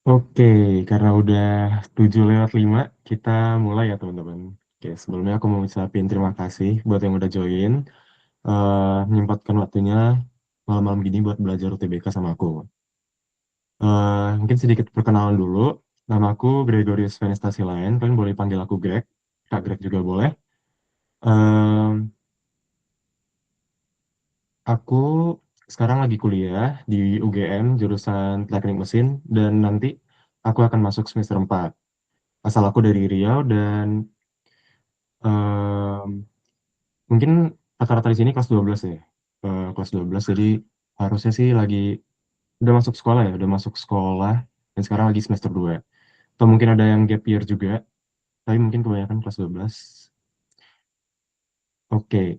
Oke, karena udah 7:05, kita mulai ya teman-teman. Oke, sebelumnya aku mau ucapin terima kasih buat yang udah join, menyempatkan waktunya malam-malam gini buat belajar UTBK sama aku. Mungkin sedikit perkenalan dulu. Nama aku Gregorius Venesta Silain, kalian boleh panggil aku Greg. Kak Greg juga boleh. Em, aku sekarang lagi kuliah di UGM jurusan Teknik Mesin dan nanti aku akan masuk semester 4. Asal aku dari Riau dan em, mungkin rata-rata di sini kelas 12 ya. Kelas 12 jadi harusnya sih lagi udah masuk sekolah ya, udah masuk sekolah dan sekarang lagi semester 2. Atau mungkin ada yang gap year juga, tapi mungkin kebanyakan kelas 12. Oke,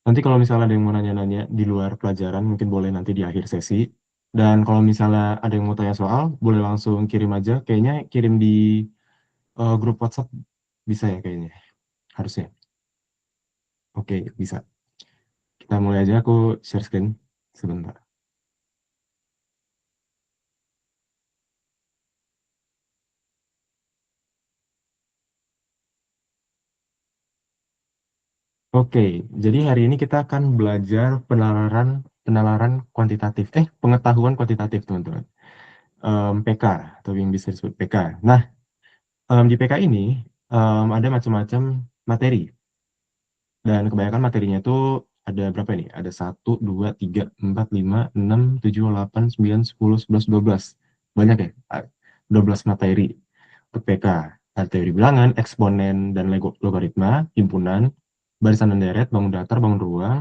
nanti kalau misalnya ada yang mau nanya-nanya di luar pelajaran, mungkin boleh nanti di akhir sesi. Dan kalau misalnya ada yang mau tanya soal, boleh langsung kirim aja. Kayaknya kirim di grup WhatsApp bisa ya kayaknya, harusnya. Oke, bisa. Kita mulai aja, aku share screen sebentar. Oke, jadi hari ini kita akan belajar penalaran penalaran kuantitatif, pengetahuan kuantitatif teman-teman. PK atau yang bisa disebut PK. Nah, di PK ini ada macam-macam materi dan kebanyakan materinya itu ada berapa nih? Ada 1, 2, 3, 4, 5, 6, 7, 8, 9, 10, 11, 12. Banyak ya? 12 materi untuk PK. Ada teori bilangan, eksponen dan logaritma, himpunan, barisan dan deret, bangun datar, bangun ruang,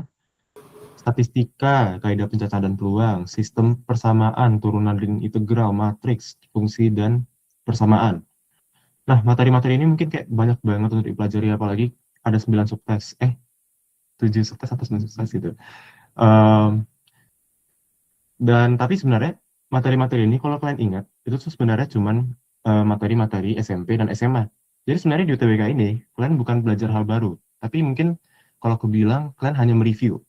statistika, kaidah pencacah dan peluang, sistem persamaan, turunan ring integral, matriks, fungsi, dan persamaan. Nah, materi-materi ini mungkin kayak banyak banget untuk dipelajari, apalagi ada 9 subtes, 7 subtes atau 9 subtes gitu. Um, dan tapi sebenarnya materi-materi ini kalau kalian ingat, itu tuh sebenarnya cuman materi-materi SMP dan SMA. Jadi sebenarnya di UTBK ini, kalian bukan belajar hal baru, tapi mungkin kalau aku bilang, kalian hanya mereview.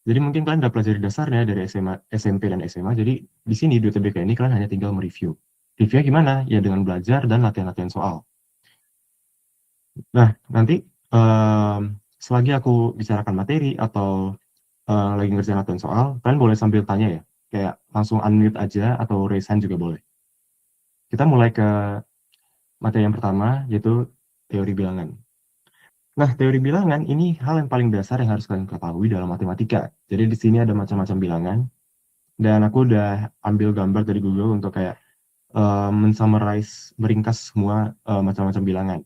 Jadi mungkin kalian udah pelajari dasarnya dari SMA, SMP dan SMA. Jadi di sini di UTBK ini kalian hanya tinggal mereview. Reviewnya gimana? Ya dengan belajar dan latihan-latihan soal. Nah, nanti em, selagi aku bicarakan materi atau lagi ngerjain latihan soal, kalian boleh sambil tanya ya. Kayak langsung unmute aja atau raise hand juga boleh. Kita mulai ke materi yang pertama, yaitu teori bilangan. Nah, teori bilangan ini hal yang paling dasar yang harus kalian ketahui dalam matematika. Jadi di sini ada macam-macam bilangan, dan aku udah ambil gambar dari Google untuk kayak mensummarize, meringkas semua macam-macam bilangan.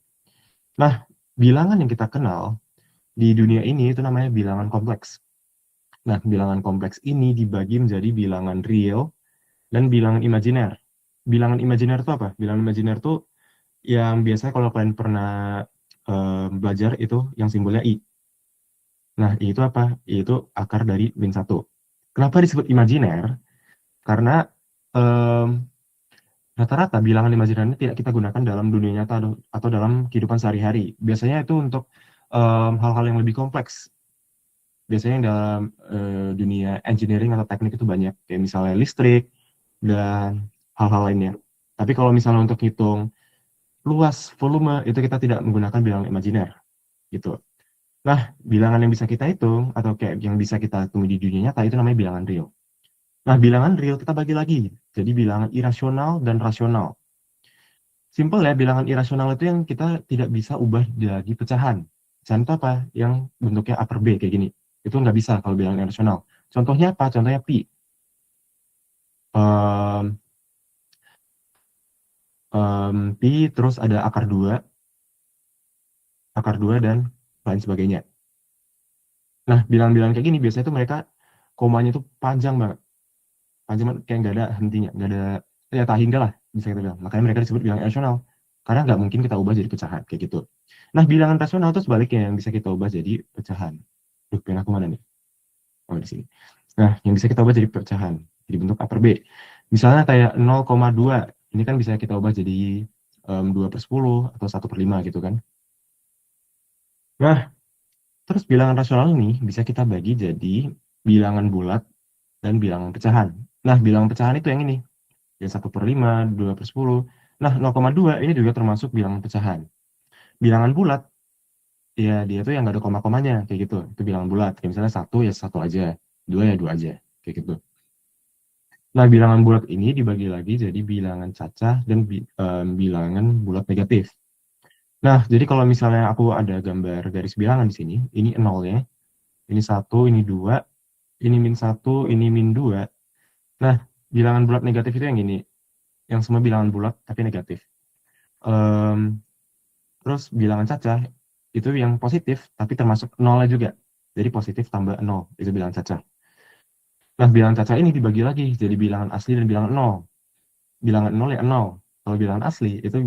Nah, bilangan yang kita kenal di dunia ini itu namanya bilangan kompleks. Nah, bilangan kompleks ini dibagi menjadi bilangan real dan bilangan imajiner. Bilangan imajiner itu apa? Bilangan imajiner itu yang biasanya kalau kalian pernah belajar itu yang simbolnya I. Nah, I itu apa? I itu akar dari min 1. Kenapa disebut imajiner? Karena em, rata-rata bilangan imajiner ini tidak kita gunakan dalam dunia nyata atau dalam kehidupan sehari-hari. Biasanya itu untuk hal-hal yang lebih kompleks. Biasanya yang dalam dunia engineering atau teknik itu banyak, kayak misalnya listrik dan hal-hal lainnya. Tapi kalau misalnya untuk hitung luas volume itu kita tidak menggunakan bilangan imajiner gitu. Nah, bilangan yang bisa kita hitung atau kayak yang bisa kita temui di dunia nyata itu namanya bilangan real. Nah, bilangan real kita bagi lagi. Jadi bilangan irasional dan rasional. Simpel ya, bilangan irasional itu yang kita tidak bisa ubah jadi pecahan. Pecahan itu apa? Yang bentuknya upper B kayak gini. Itu nggak bisa kalau bilangan irasional. Contohnya apa? Contohnya pi. Em, pi terus ada akar 2 dan lain sebagainya. Nah, bilangan-bilangan kayak gini biasanya tuh mereka komanya tuh panjang banget. Panjang banget, kayak nggak ada hentinya, nggak ada ya tak hingga lah bisa kita bilang. Makanya mereka disebut bilangan irasional. Karena nggak mungkin kita ubah jadi pecahan kayak gitu. Nah, bilangan rasional itu sebaliknya yang bisa kita ubah jadi pecahan. Duh, pengen aku mana nih? Oh, di sini. Nah, yang bisa kita ubah jadi pecahan, jadi bentuk upper B. Misalnya kayak 0,2, ini kan bisa kita ubah jadi 2/10 atau 1/5 gitu kan. Nah, terus bilangan rasional ini bisa kita bagi jadi bilangan bulat dan bilangan pecahan. Nah, bilangan pecahan itu yang ini, yang 1/5, 2/10. Nah, 0,2 ini juga termasuk bilangan pecahan. Bilangan bulat, ya dia tuh yang nggak ada koma-komanya, kayak gitu. Itu bilangan bulat. Kayak misalnya satu ya satu aja, dua ya dua aja, kayak gitu. Nah, bilangan bulat ini dibagi lagi jadi bilangan cacah dan bilangan bulat negatif. Nah, jadi kalau misalnya aku ada gambar garis bilangan di sini, ini nolnya, ini satu, ini dua, ini min satu, ini min dua. Nah, bilangan bulat negatif itu yang ini, yang semua bilangan bulat tapi negatif. Em, Terus bilangan cacah itu yang positif tapi termasuk nolnya juga. Jadi positif tambah nol itu bilangan cacah. Nah, bilangan cacah ini dibagi lagi jadi bilangan asli dan bilangan nol. Bilangan nol ya nol. Kalau bilangan asli itu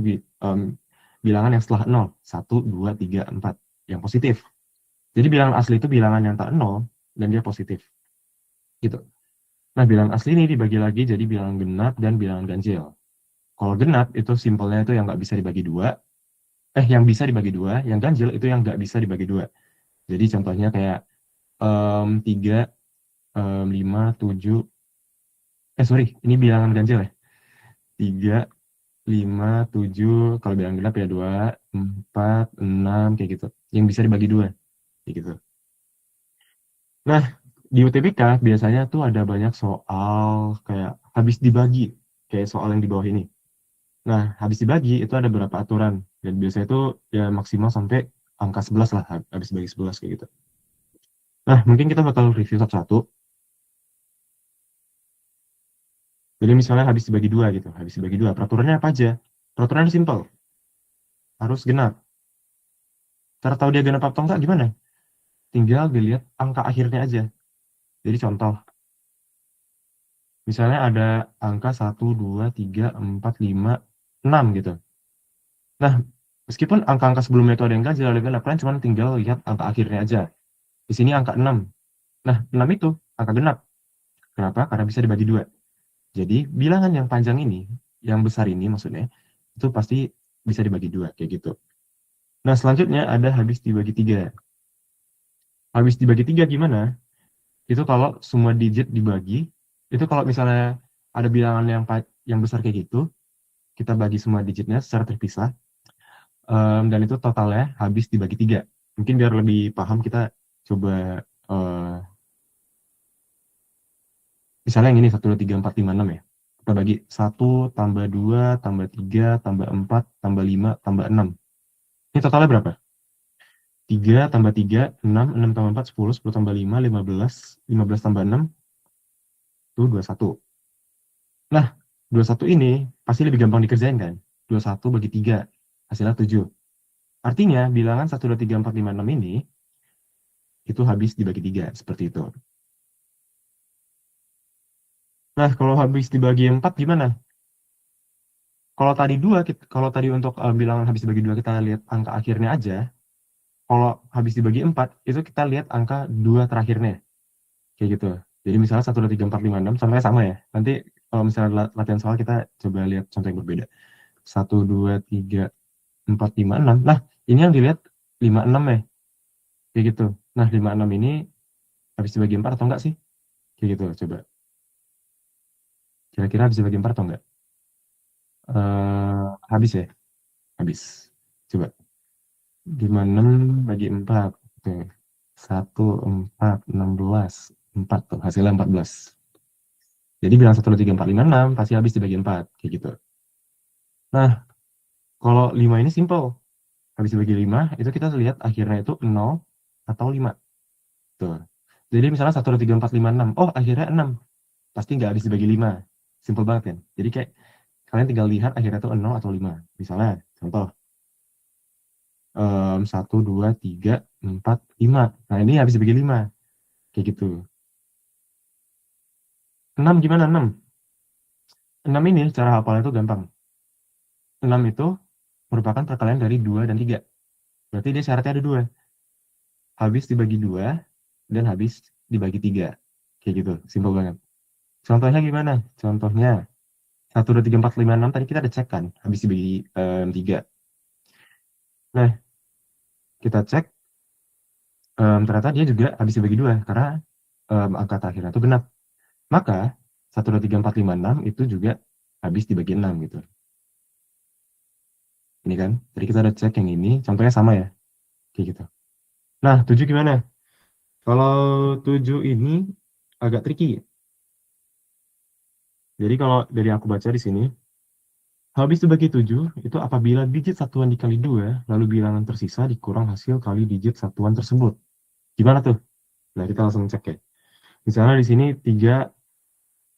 bilangan yang setelah nol, satu, dua, tiga, empat, yang positif. Jadi bilangan asli itu bilangan yang tak nol dan dia positif. Gitu. Nah, bilangan asli ini dibagi lagi jadi bilangan genap dan bilangan ganjil. Kalau genap itu simpelnya itu yang nggak bisa dibagi dua, yang bisa dibagi dua, yang ganjil itu yang nggak bisa dibagi dua. Jadi contohnya kayak 3, 5, 7, sorry, ini bilangan ganjil ya. 3, 5, 7, kalau bilangan genap ya 2, 4, 6, kayak gitu. Yang bisa dibagi dua, kayak gitu. Nah, di UTBK biasanya tuh ada banyak soal kayak habis dibagi, kayak soal yang di bawah ini. Nah, habis dibagi itu ada beberapa aturan, dan biasanya itu ya maksimal sampai angka 11 lah, habis bagi 11 kayak gitu. Nah, mungkin kita bakal review satu-satu. Jadi misalnya habis dibagi dua gitu, habis dibagi dua, peraturannya apa aja? Peraturannya simpel, harus genap. Cara tahu dia genap atau enggak gimana? Tinggal dilihat angka akhirnya aja. Jadi contoh, misalnya ada angka 1, 2, 3, 4, 5, 6 gitu. Nah, meskipun angka-angka sebelumnya itu ada yang ganjil, ada yang genap, kalian cuma tinggal lihat angka akhirnya aja. Di sini angka 6. Nah, 6 itu angka genap. Kenapa? Karena bisa dibagi dua. Jadi, bilangan yang panjang ini, yang besar ini maksudnya, itu pasti bisa dibagi dua, kayak gitu. Nah, selanjutnya ada habis dibagi tiga. Habis dibagi tiga gimana? Itu kalau semua digit dibagi, itu kalau misalnya ada bilangan yang besar kayak gitu, kita bagi semua digitnya secara terpisah, dan itu totalnya habis dibagi tiga. Mungkin biar lebih paham kita coba eh, misalnya yang ini 1, 2, 3, 4, 5, 6 ya. Kita bagi 1 tambah 2 tambah 3 tambah 4 tambah 5 tambah 6. Ini totalnya berapa? 3 tambah 3 6 6 tambah 4 10 10 tambah 5 15 15 tambah 6 itu 21. Nah, 21 ini pasti lebih gampang dikerjain kan? 21 bagi 3 hasilnya 7. Artinya bilangan 1, 2, 3, 4, 5, 6 ini itu habis dibagi 3 seperti itu. Nah, kalau habis dibagi 4 gimana? Kalau tadi kalau tadi untuk bilangan habis dibagi 2 kita lihat angka akhirnya aja. Kalau habis dibagi 4 itu kita lihat angka 2 terakhirnya. Kayak gitu. Jadi misalnya 1, 2, 3, 4, 5, 6 sama sama ya. Nanti kalau misalnya latihan soal kita coba lihat contoh yang berbeda. 1, 2, 3, 4, 5, 6. Nah, ini yang dilihat 5, 6 ya. Kayak gitu. Nah, 5, 6 ini habis dibagi 4 atau enggak sih? Kayak gitu, coba. Kira-kira habis dibagi 4 atau enggak? Habis ya? Habis. Coba. 5, 6 bagi 4. Oke. 1, 4, 16. 4 tuh, hasilnya 14. Jadi bilang 1, 2, 3, 4, 5, 6 pasti habis dibagi 4. Kayak gitu. Nah, kalau 5 ini simple. Habis dibagi 5, itu kita lihat akhirnya itu 0 atau 5. Tuh. Jadi misalnya 1, 2, 3, 4, 5, 6. Oh, akhirnya 6. Pasti nggak habis dibagi 5. Simple banget kan? Jadi kayak kalian tinggal lihat akhirnya itu 0 atau 5. Misalnya, contoh. 1, 2, 3, 4, 5. Nah, ini habis dibagi 5. Kayak gitu. 6 gimana 6? 6 ini cara hafalnya itu gampang. 6 itu merupakan perkalian dari 2 dan 3. Berarti dia syaratnya ada 2. Habis dibagi 2 dan habis dibagi 3. Kayak gitu, simpel banget. Contohnya gimana? Contohnya 1, 2, 3, 4, 5, 6 tadi kita udah cek kan, habis dibagi 3. Nah, kita cek ternyata dia juga habis dibagi 2 karena angka terakhirnya itu genap. Maka 1, 2, 3, 4, 5, 6 itu juga habis dibagi 6 gitu. Ini kan, jadi kita udah cek yang ini, contohnya sama ya, kayak gitu. Nah, 7 gimana? Kalau 7 ini agak tricky. Jadi kalau dari aku baca di sini, habis dibagi 7 itu apabila digit satuan dikali 2, lalu bilangan tersisa dikurang hasil kali digit satuan tersebut. Gimana tuh? Nah, kita langsung cek ya. Misalnya di sini 3,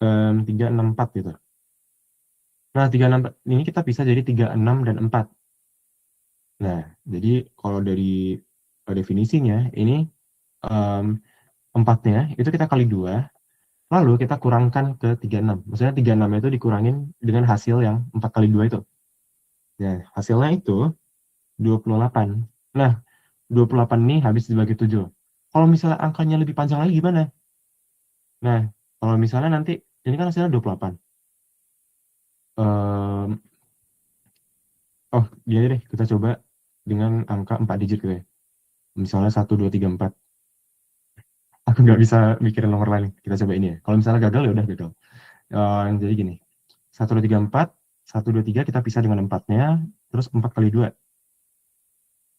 6, 4 gitu. Nah, 3, 6 ini kita bisa jadi 3, 6, dan 4. Nah, jadi kalau dari definisinya, ini em, 4-nya itu kita kali 2, lalu kita kurangkan ke 36. Maksudnya 36 itu dikurangin dengan hasil yang 4 kali 2 itu. Nah, hasilnya itu 28. Nah, 28 ini habis dibagi 7. Kalau misalnya angkanya lebih panjang lagi gimana? Nah, kalau misalnya nanti, ini kan hasilnya 28. Em, oh, gini deh, kita coba dengan angka 4 digit gitu ya. Misalnya 1, 2, 3, 4. Aku nggak bisa mikirin nomor lain. Kita coba ini ya. Kalau misalnya gagal, ya udah gagal. Jadi gini, 1, 2, 3, 4. 1, 2, 3 kita pisah dengan 4-nya, terus 4 kali 2.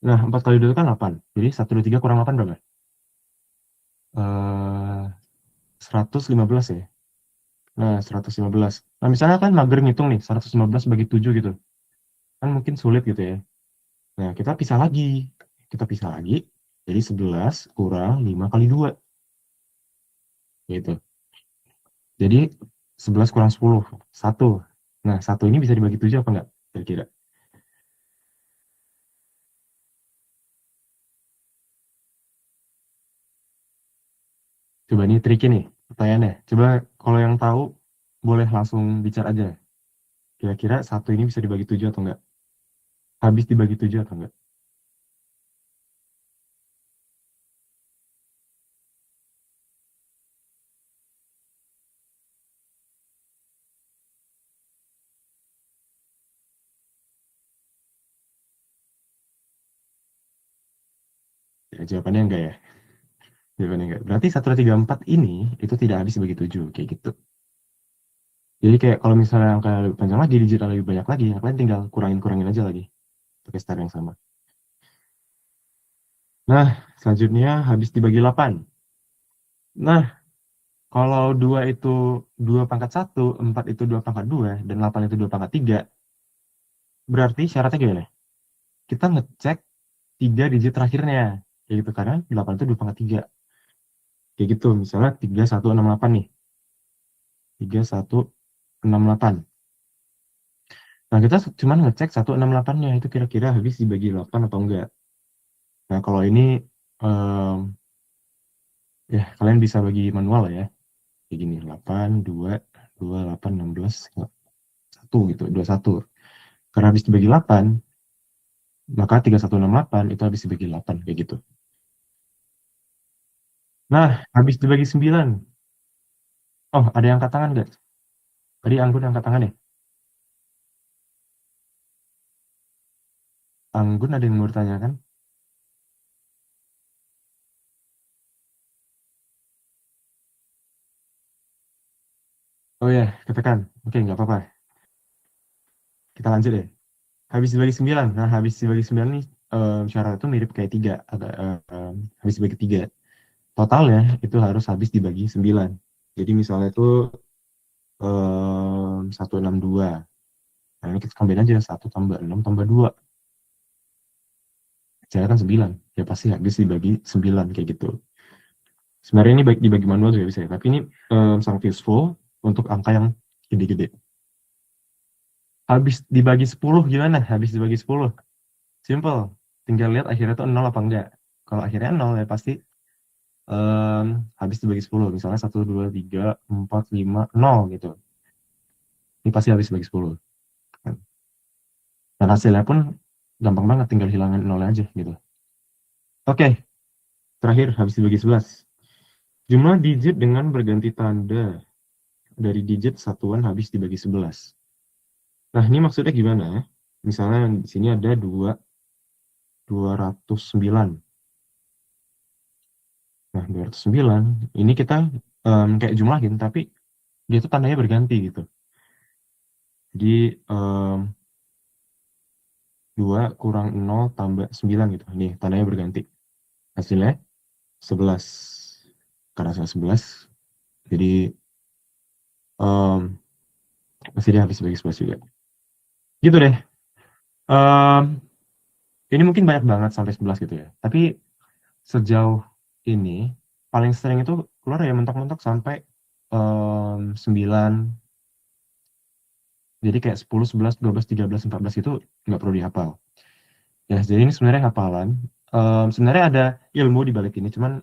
Nah, 4 kali 2 kan 8. Jadi 1, 2, 3 kurang 8 berapa? Eh 115 ya. Nah, 115. Nah, misalnya kan mager ngitung nih, 115 bagi 7 gitu. Kan mungkin sulit gitu ya. Nah, kita pisah lagi. Kita pisah lagi. Jadi 11 kurang 5 kali 2. Gitu. Jadi 11 kurang 10. 1. Nah, 1 ini bisa dibagi 7 apa enggak? Kira-kira. Coba ini tricky nih pertanyaannya. Coba kalau yang tahu boleh langsung bicara aja. Kira-kira 1 ini bisa dibagi 7 atau enggak? Habis dibagi 7 atau enggak? Ya, jawabannya enggak ya. Jawabannya enggak. Berarti 1, 2, 3, 4 ini itu tidak habis dibagi 7 kayak gitu. Jadi kayak kalau misalnya angka lebih panjang lagi, digit lebih banyak lagi, yang lain tinggal kurangin-kurangin aja lagi. Pakai step yang sama. Nah, selanjutnya habis dibagi 8. Nah, kalau 2 itu 2 pangkat 1, 4 itu 2 pangkat 2, dan 8 itu 2 pangkat 3, berarti syaratnya gimana? Kita ngecek 3 digit terakhirnya. Kayak gitu, karena 8 itu 2 pangkat 3. Kayak gitu, misalnya 3168 nih. 3168. Nah, kita cuma ngecek 168-nya, itu kira-kira habis dibagi 8 atau enggak. Nah, kalau ini, em, ya kalian bisa bagi manual lah ya. Kayak gini, 8, 2, 2, 8, 16, 1 gitu, 21. Karena habis dibagi 8, maka 3168 itu habis dibagi 8, kayak gitu. Nah, habis dibagi 9. Oh, ada yang angkat tangan nggak? Tadi Anggun angkat tangan ya? Anggun ada yang mau ditanyakan? Oh ya, katakan. Oke, nggak apa-apa. Kita lanjut deh. Habis dibagi 9. Nah, habis dibagi 9 nih, syarat itu mirip kayak 3. Habis dibagi 3. Totalnya itu harus habis dibagi 9. Jadi misalnya itu 162. Nah, ini kita tambahin aja 1 tambah 6 tambah 2. Hasilnya kan 9. Ya pasti habis dibagi 9 kayak gitu. Sebenarnya ini baik dibagi manual juga bisa ya. Tapi ini sangat useful untuk angka yang gede-gede. Habis dibagi 10 gimana? Habis dibagi 10. Simple. Tinggal lihat akhirnya itu 0 apa enggak. Kalau akhirnya 0 ya pasti em, habis dibagi 10. Misalnya 1, 2, 3, 4, 5, 0 gitu. Ini pasti habis dibagi 10. Dan hasilnya pun gampang banget, tinggal hilangin 0 aja gitu. Oke, terakhir habis dibagi 11. Jumlah digit dengan berganti tanda dari digit satuan habis dibagi 11. Nah, ini maksudnya gimana? Misalnya di sini ada 209. Nah, 209 ini kita kayak jumlahin, tapi dia tuh tandanya berganti gitu. Jadi 2 kurang 0 tambah 9 gitu. Nih, tandanya berganti. Hasilnya 11. Karena saya 11, jadi em, masih dia habis bagi 11 juga. Gitu deh. Em, ini mungkin banyak banget sampai 11 gitu ya. Tapi sejauh ini paling sering itu keluar ya mentok-mentok sampai 9. Jadi kayak 10, 11, 12, 13, 14 itu nggak perlu dihafal. Ya, jadi ini sebenarnya hafalan. Sebenarnya ada ilmu di balik ini, cuman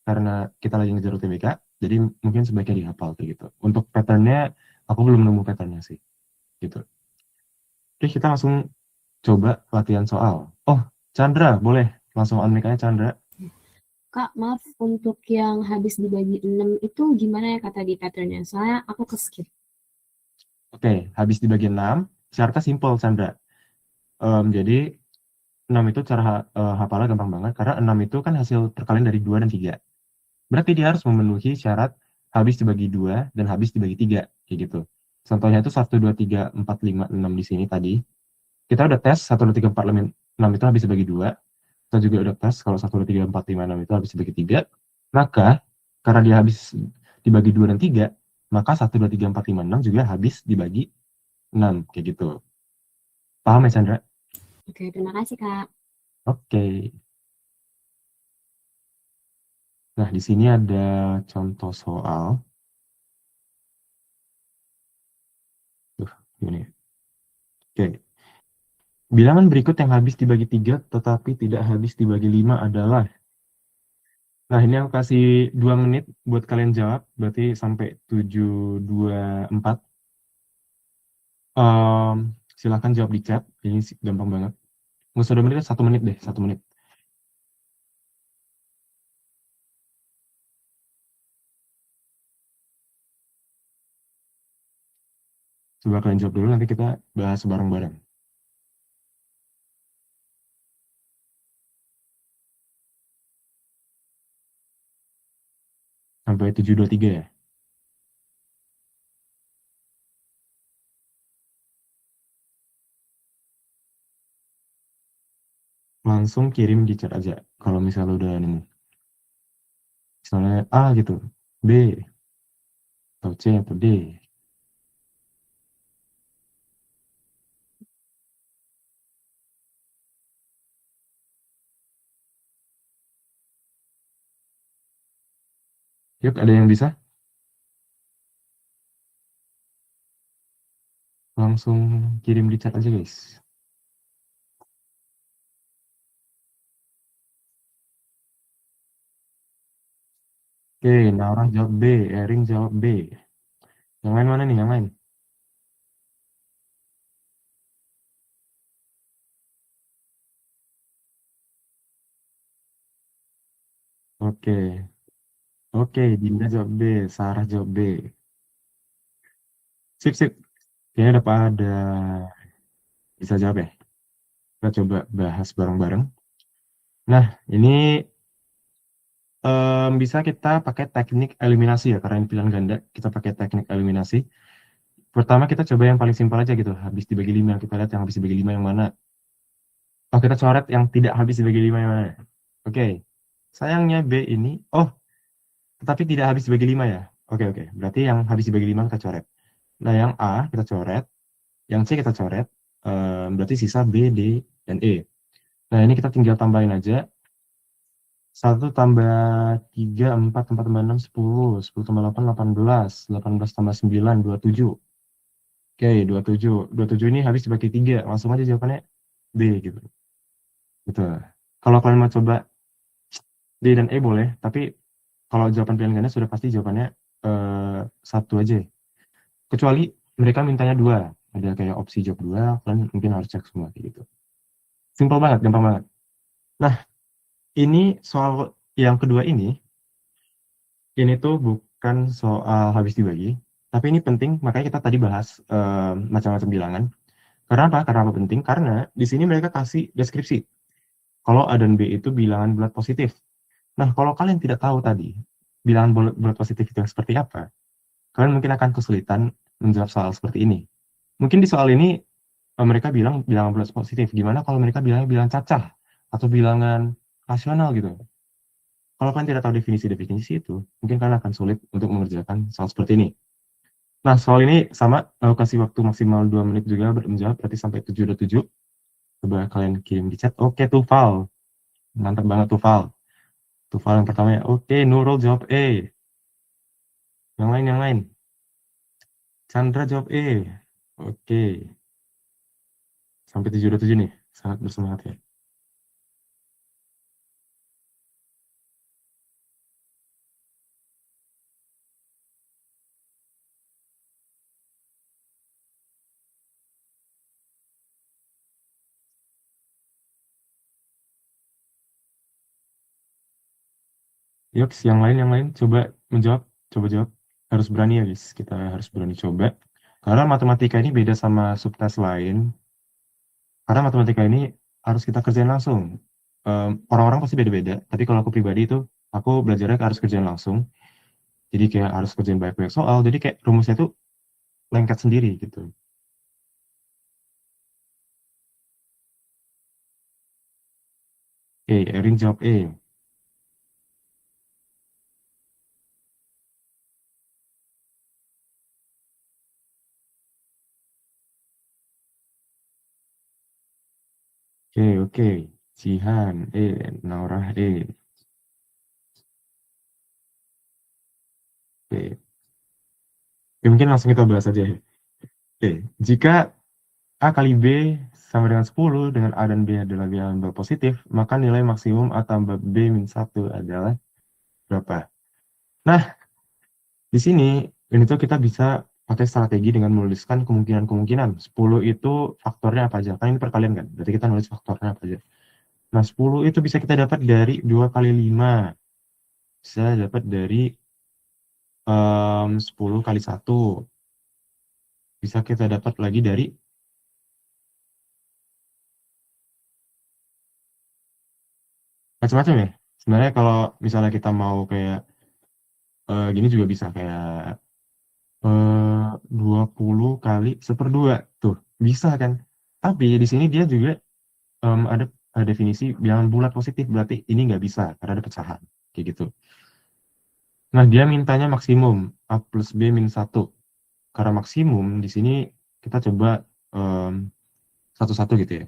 karena kita lagi ngejar UTBK, jadi mungkin sebaiknya dihafal kayak gitu. Untuk patternnya, aku belum nemu patternnya sih, gitu. Oke, kita langsung coba latihan soal. Oh, Chandra, boleh langsung unmic aja Chandra. Kak, maaf untuk yang habis dibagi 6 itu gimana ya kata di patternnya? Soalnya aku ke skip. Oke, habis di bagian 6, syaratnya simple Chandra. Jadi 6 itu cara hafalnya gampang banget, karena 6 itu kan hasil perkalian dari 2 dan 3. Berarti dia harus memenuhi syarat habis dibagi 2 dan habis dibagi 3, kayak gitu. Contohnya itu 1, 2, 3, 4, 5, 6 di sini tadi. Kita udah tes 1, 2, 3, 4, 5, 6 itu habis dibagi 2. Kita juga udah tes kalau 1, 2, 3, 4, 5, 6 itu habis dibagi 3. Maka, karena dia habis dibagi 2 dan 3, maka 1, 2, 3, 4, 5, 6 juga habis dibagi 6, kayak gitu. Paham ya, Chandra? Oke, terima kasih Kak. Oke. Nah, di sini ada contoh soal. Gini. Oke. Bilangan berikut yang habis dibagi 3 tetapi tidak habis dibagi 5 adalah. Nah, ini aku kasih 2 menit buat kalian jawab, berarti sampai 7.24. Em, Silahkan jawab di chat, ini gampang banget. Nggak usah 2 menit, 1 menit deh, 1 menit. Coba kalian jawab dulu, nanti kita bahas bareng-bareng. Sampai 7.23 ya. Langsung kirim di chat aja, kalau misalnya udah nemu. Misalnya A gitu, B, atau C, atau D. Yuk, ada yang bisa? Langsung kirim di chat aja, guys. Oke, Naurah jawab B, Erin jawab B. Yang lain mana nih, yang lain? Oke, oke, Dinda jawab B, Sarah jawab B. Sip, sip. Kayaknya udah pada bisa jawab ya. Kita coba bahas bareng-bareng. Nah, ini bisa kita pakai teknik eliminasi ya, karena ini pilihan ganda, kita pakai teknik eliminasi. Pertama kita coba yang paling simpel aja gitu, habis dibagi 5. Kita lihat yang habis dibagi 5 yang mana. Oh, kita coret yang tidak habis dibagi 5 yang mana. Oke, sayangnya B ini, oh, tetapi tidak habis dibagi 5 ya. Oke, oke, berarti yang habis dibagi 5 kita coret. Nah, yang A kita coret, yang C kita coret, berarti sisa B, D, dan E. Nah, ini kita tinggal tambahin aja. 1 tambah 3, 4 tambah 6, 10. 10 tambah 8, 18. 18 tambah 9, 27. Oke, 27. 27 ini habis dibagi 3. Langsung aja jawabannya D gitu. Betul. Kalau kalian mau coba D dan E boleh, tapi kalau jawaban pilihan ganda sudah pasti jawabannya satu aja. Kecuali mereka mintanya 2. Ada kayak opsi jawab 2, kalian mungkin harus cek semua kayak gitu. Simpel banget, gampang banget. Nah, ini soal yang kedua ini tuh bukan soal habis dibagi, tapi ini penting, makanya kita tadi bahas macam-macam bilangan. Karena apa? Karena apa penting? Karena di sini mereka kasih deskripsi. Kalau A dan B itu bilangan bulat positif. Nah, kalau kalian tidak tahu tadi bilangan bulat positif itu yang seperti apa, kalian mungkin akan kesulitan menjawab soal seperti ini. Mungkin di soal ini mereka bilang bilangan bulat positif. Gimana kalau mereka bilangnya bilangan cacah atau bilangan rasional gitu? Kalau kalian tidak tahu definisi-definisi itu, mungkin kalian akan sulit untuk mengerjakan soal seperti ini. Nah, soal ini sama, aku kasih waktu maksimal 2 menit juga menjawab, berarti sampai 7 Coba kalian kirim di chat. Oke, Tufal. Mantap banget, Tufal. Tufal yang pertama ya. Oke, Nurul jawab E. Yang lain. Chandra jawab E. Oke. Sampai 7 nih. Sangat bersemangat ya. Yuk, yang lain coba menjawab, coba jawab. Harus berani ya, guys. Kita harus berani coba. Karena matematika ini beda sama subtes lain. Karena matematika ini harus kita kerjain langsung. Orang-orang pasti beda-beda. Tapi kalau aku pribadi itu, aku belajarnya harus kerjain langsung. Jadi kayak harus kerjain banyak-banyak soal. Jadi kayak rumusnya itu lengket sendiri gitu. Erin jawab E. Oke. Jihan E. Naurah E. Oke. Mungkin langsung kita bahas aja ya. Jika A kali B sama dengan 10 dengan A dan B adalah bilangan positif, maka nilai maksimum A tambah B min 1 adalah berapa? Nah, di sini ini tuh kita bisa pakai strategi dengan menuliskan kemungkinan-kemungkinan. 10 itu faktornya apa aja? Kan ini perkalian kan? Berarti kita nulis faktornya apa aja. Nah, 10 itu bisa kita dapat dari 2 kali 5. Bisa dapat dari 10 kali 1. Bisa kita dapat lagi dari macam-macam ya. Sebenarnya kalau misalnya kita mau kayak gini juga bisa kayak 20 kali 1/2 tuh bisa kan. Tapi di sini dia juga ada definisi bilangan bulat positif, berarti ini nggak bisa karena ada pecahan kayak gitu. Nah, dia mintanya maksimum A plus B min 1. Karena maksimum di sini kita coba em, satu-satu gitu ya.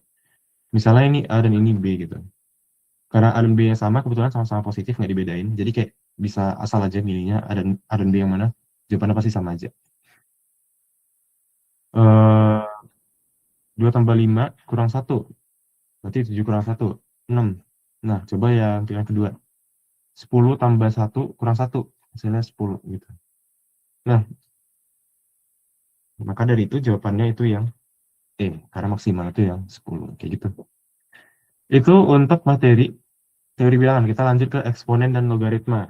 Misalnya ini A dan ini B gitu. Karena A dan B yang sama, kebetulan sama-sama positif, nggak dibedain. Jadi kayak bisa asal aja milihnya A dan B yang mana, jawabannya pasti sama aja. 2 tambah 5 kurang 1. Berarti 7 kurang 1, 6. Nah, coba yang pilihan kedua. 10 tambah 1 kurang 1. Hasilnya 10 gitu. Nah, maka dari itu jawabannya itu yang karena maksimal itu yang 10. Kayak gitu. Itu untuk materi teori bilangan. Kita lanjut ke eksponen dan logaritma.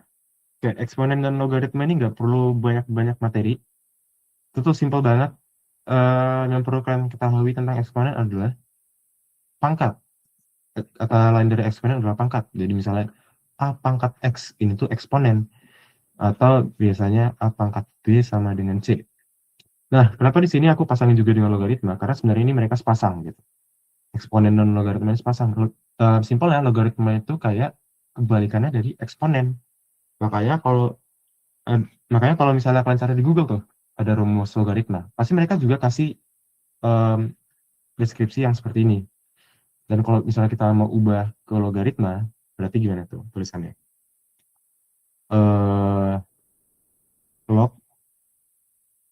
Oke, eksponen dan logaritma ini nggak perlu banyak-banyak materi. Itu tuh simpel banget. Yang perlu kalian ketahui tentang eksponen adalah pangkat. Kata lain dari eksponen adalah pangkat. Jadi misalnya A pangkat X ini tuh eksponen. Atau biasanya A pangkat B sama dengan C. Nah, kenapa di sini aku pasangin juga dengan logaritma? Karena sebenarnya ini mereka sepasang gitu. Eksponen dan logaritma ini sepasang. Simpelnya logaritma itu kayak kebalikannya dari eksponen. Makanya kalau makanya kalau misalnya kalian cari di Google tuh ada rumus logaritma, pasti mereka juga kasih um, deskripsi yang seperti ini. Dan kalau misalnya kita mau ubah ke logaritma, berarti gimana tuh tulisannya? Uh, log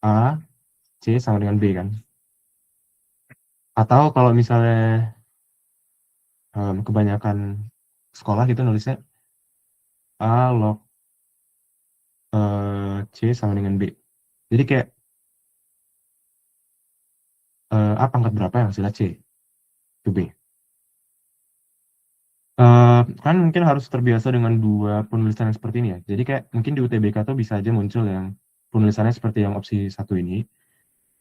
A C sama dengan B kan? Atau kalau misalnya kebanyakan sekolah gitu nulisnya A log C sama dengan B. Jadi kayak A pangkat berapa yang hasilnya C itu B. Kan mungkin harus terbiasa dengan dua penulisan yang seperti ini ya. Jadi kayak mungkin di UTBK tuh bisa aja muncul yang penulisannya seperti yang opsi 1 ini,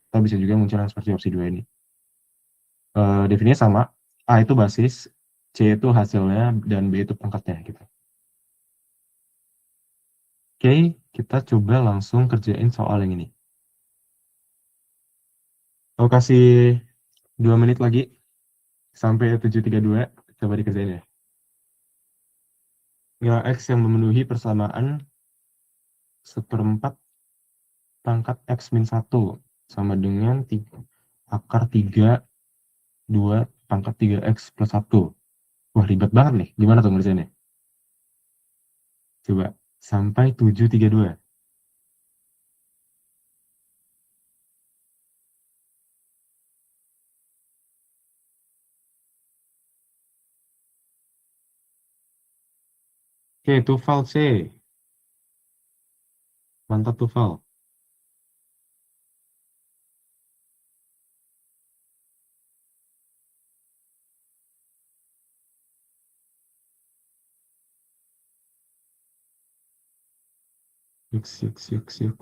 atau bisa juga muncul yang seperti opsi 2 ini. Definisinya sama, A itu basis, C itu hasilnya, dan B itu pangkatnya gitu. Oke, kita coba langsung kerjain soal yang ini. Aku kasih 2 menit lagi sampai 7.32. Coba dikerjain ya. Nilai X yang memenuhi persamaan seperempat pangkat X min 1 sama dengan akar 3, 2 pangkat 3X plus 1. Wah, ribet banget nih. Gimana tuh ngerjainnya? Coba. Sampai 7.32. Oke, Tufal C. Mantap, Tufal. Yuk, yuk, yuk, yuk.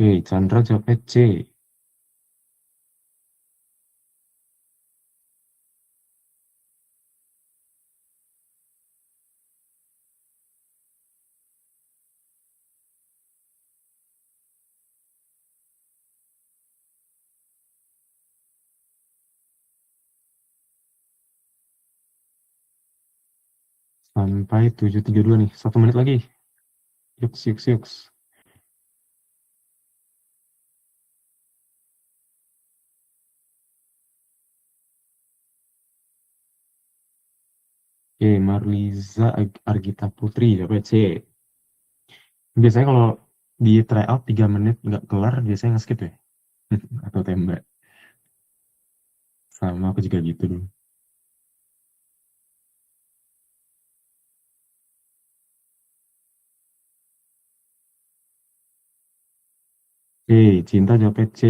Oke, Chandra jawabnya C. Sampai 7.32 nih. 1 menit lagi. Yuk, yuk, yuk. Oke, Marliza Argita Putri jawabnya C. Biasanya kalau di tryout 3 menit nggak kelar, biasanya nge-skip ya. Atau tembak. Sama aku juga gitu dulu. C, Cinta jawabnya C.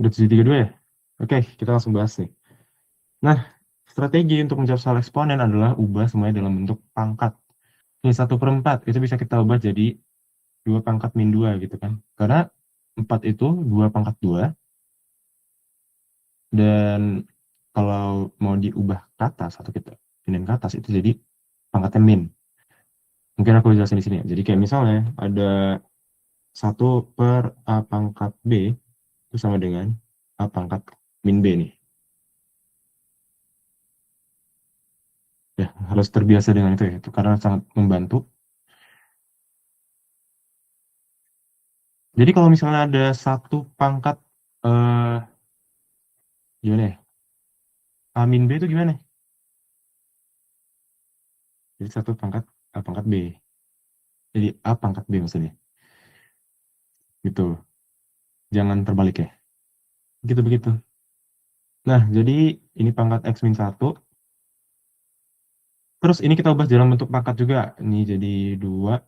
Udah 7.32 ya? Oke, kita langsung bahas nih. Nah, strategi untuk menjawab soal eksponen adalah ubah semuanya dalam bentuk pangkat. Ini 1/4, itu bisa kita ubah jadi 2 pangkat min 2 gitu kan. Karena 4 itu 2 pangkat 2, dan kalau mau diubah ke atas, atau kita pindahin ke atas, itu jadi pangkatnya min. Mungkin aku jelasin di sini ya. Jadi kayak misalnya ada 1/A pangkat B itu sama dengan A pangkat min B nih. Ya, harus terbiasa dengan itu ya. Itu karena sangat membantu. Jadi kalau misalnya ada 1 pangkat eh gimana ya? A min B itu gimana? Jadi 1 pangkat A pangkat B. Jadi A pangkat B maksudnya. Gitu. Jangan terbalik ya. Gitu begitu. Nah, jadi ini pangkat X min 1. Terus ini kita ubah dalam bentuk pangkat juga. Ini jadi 2,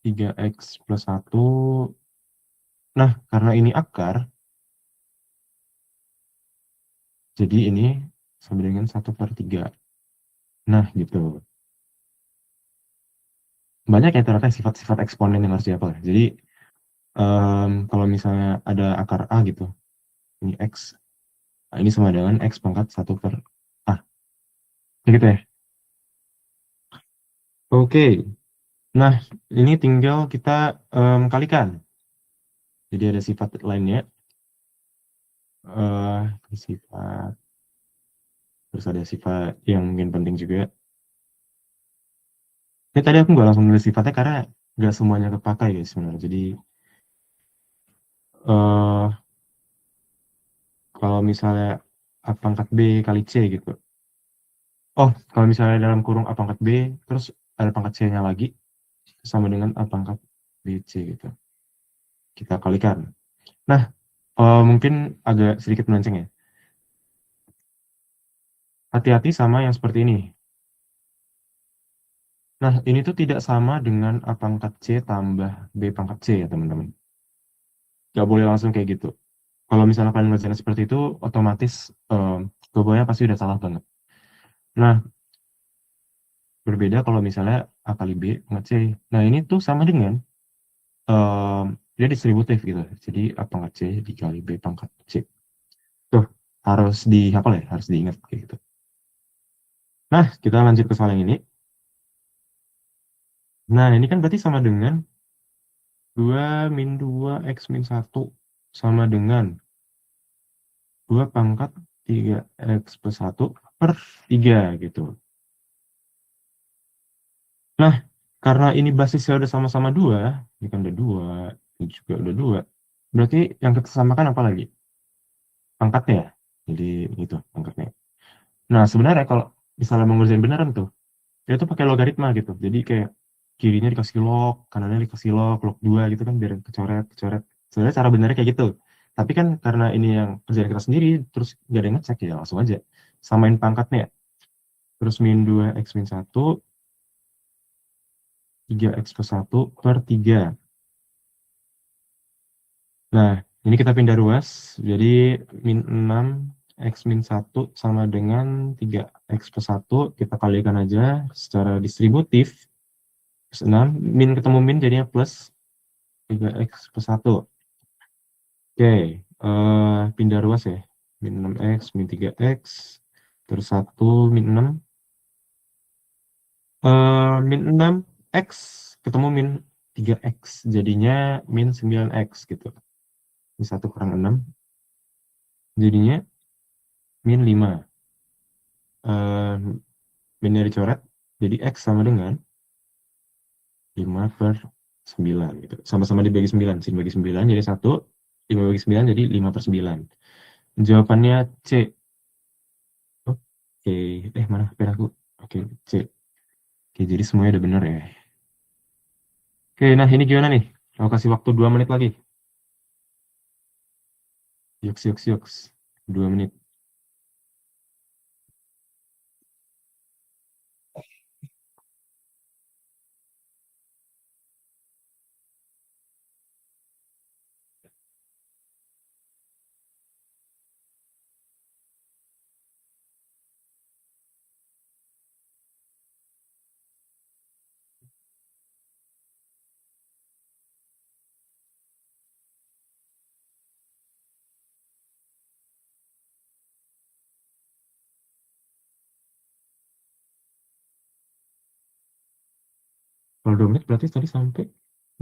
3X plus 1. Nah, karena ini akar, jadi ini sama dengan 1/3. Nah, gitu. Banyak ya ternyata sifat-sifat eksponen yang harus dihafal. Jadi, kalau misalnya ada akar A gitu, ini X, nah ini sama dengan X pangkat 1/A. Kayak gitu ya. Oke. Nah, ini tinggal kita kalikan. Jadi ada sifat lainnya. Sifat, terus ada sifat yang mungkin penting juga. Ini tadi aku nggak langsung nulis sifatnya karena nggak semuanya kepakai guys sebenarnya. Jadi eh kalau misalnya A pangkat B kali C gitu. Oh, kalau misalnya dalam kurung A pangkat B, terus ada pangkat C-nya lagi, sama dengan A pangkat BC gitu. Kita kalikan. Nah, mungkin agak sedikit melenceng ya. Hati-hati sama yang seperti ini. Nah, ini tuh tidak sama dengan A pangkat C tambah B pangkat C ya, teman-teman. Nggak boleh langsung kayak gitu. Kalau misalnya kalian ngerjain seperti itu, otomatis jawabannya pasti udah salah banget. Nah, berbeda kalau misalnya A kali B pangkat C. Nah, ini tuh sama dengan em, dia distributif gitu. Jadi A pangkat C dikali B pangkat C. Tuh, harus dihafal ya, harus diingat kayak gitu. Nah, kita lanjut ke soal yang ini. Nah, ini kan berarti sama dengan 2 min 2 X min 1 sama dengan 2 pangkat 3X plus 1 per 3 gitu. Nah, karena ini basisnya udah sama-sama 2, ini kan udah 2, ini juga udah 2, berarti yang kita samakan apa lagi? Pangkatnya ya. Jadi itu pangkatnya. Nah, sebenarnya kalau misalnya mau ngerjain beneran tuh, dia tuh pakai logaritma gitu. Jadi kayak kirinya dikasih log, kanannya dikasih log, log 2 gitu kan biar kecoret, kecoret. Sebenarnya cara benernya kayak gitu. Tapi kan karena ini yang kerjaan kita sendiri, terus gak ada yang ngecek ya, langsung aja. Samain pangkatnya. Terus min 2 X min 1, 3X plus 1 per 3. Nah, ini kita pindah ruas. Jadi min 6 X min 1 sama dengan 3X plus 1. Kita kalikan aja secara distributif. Plus 6. Min ketemu min jadinya plus 3X plus 1. Oke, pindah ruas ya. Min 6X, min 3X. Terus 1, min 6. Min 6X ketemu min 3X. Jadinya min 9X gitu. Ini 1 kurang 6. Jadinya min 5. Minnya dicoret, jadi X sama dengan 5 per 9 gitu. Sama-sama dibagi 9, sin bagi 9 jadi 1, 5 bagi 9 jadi 5 per 9. Jawabannya C. Oke, mana HP aku? Oke, C. Oke, jadi semuanya udah benar ya. Oke, nah ini gimana nih? Aku kasih waktu 2 menit lagi. Yuks, yuks, yuks. 2 menit. Kalau 2 menit berarti tadi sampai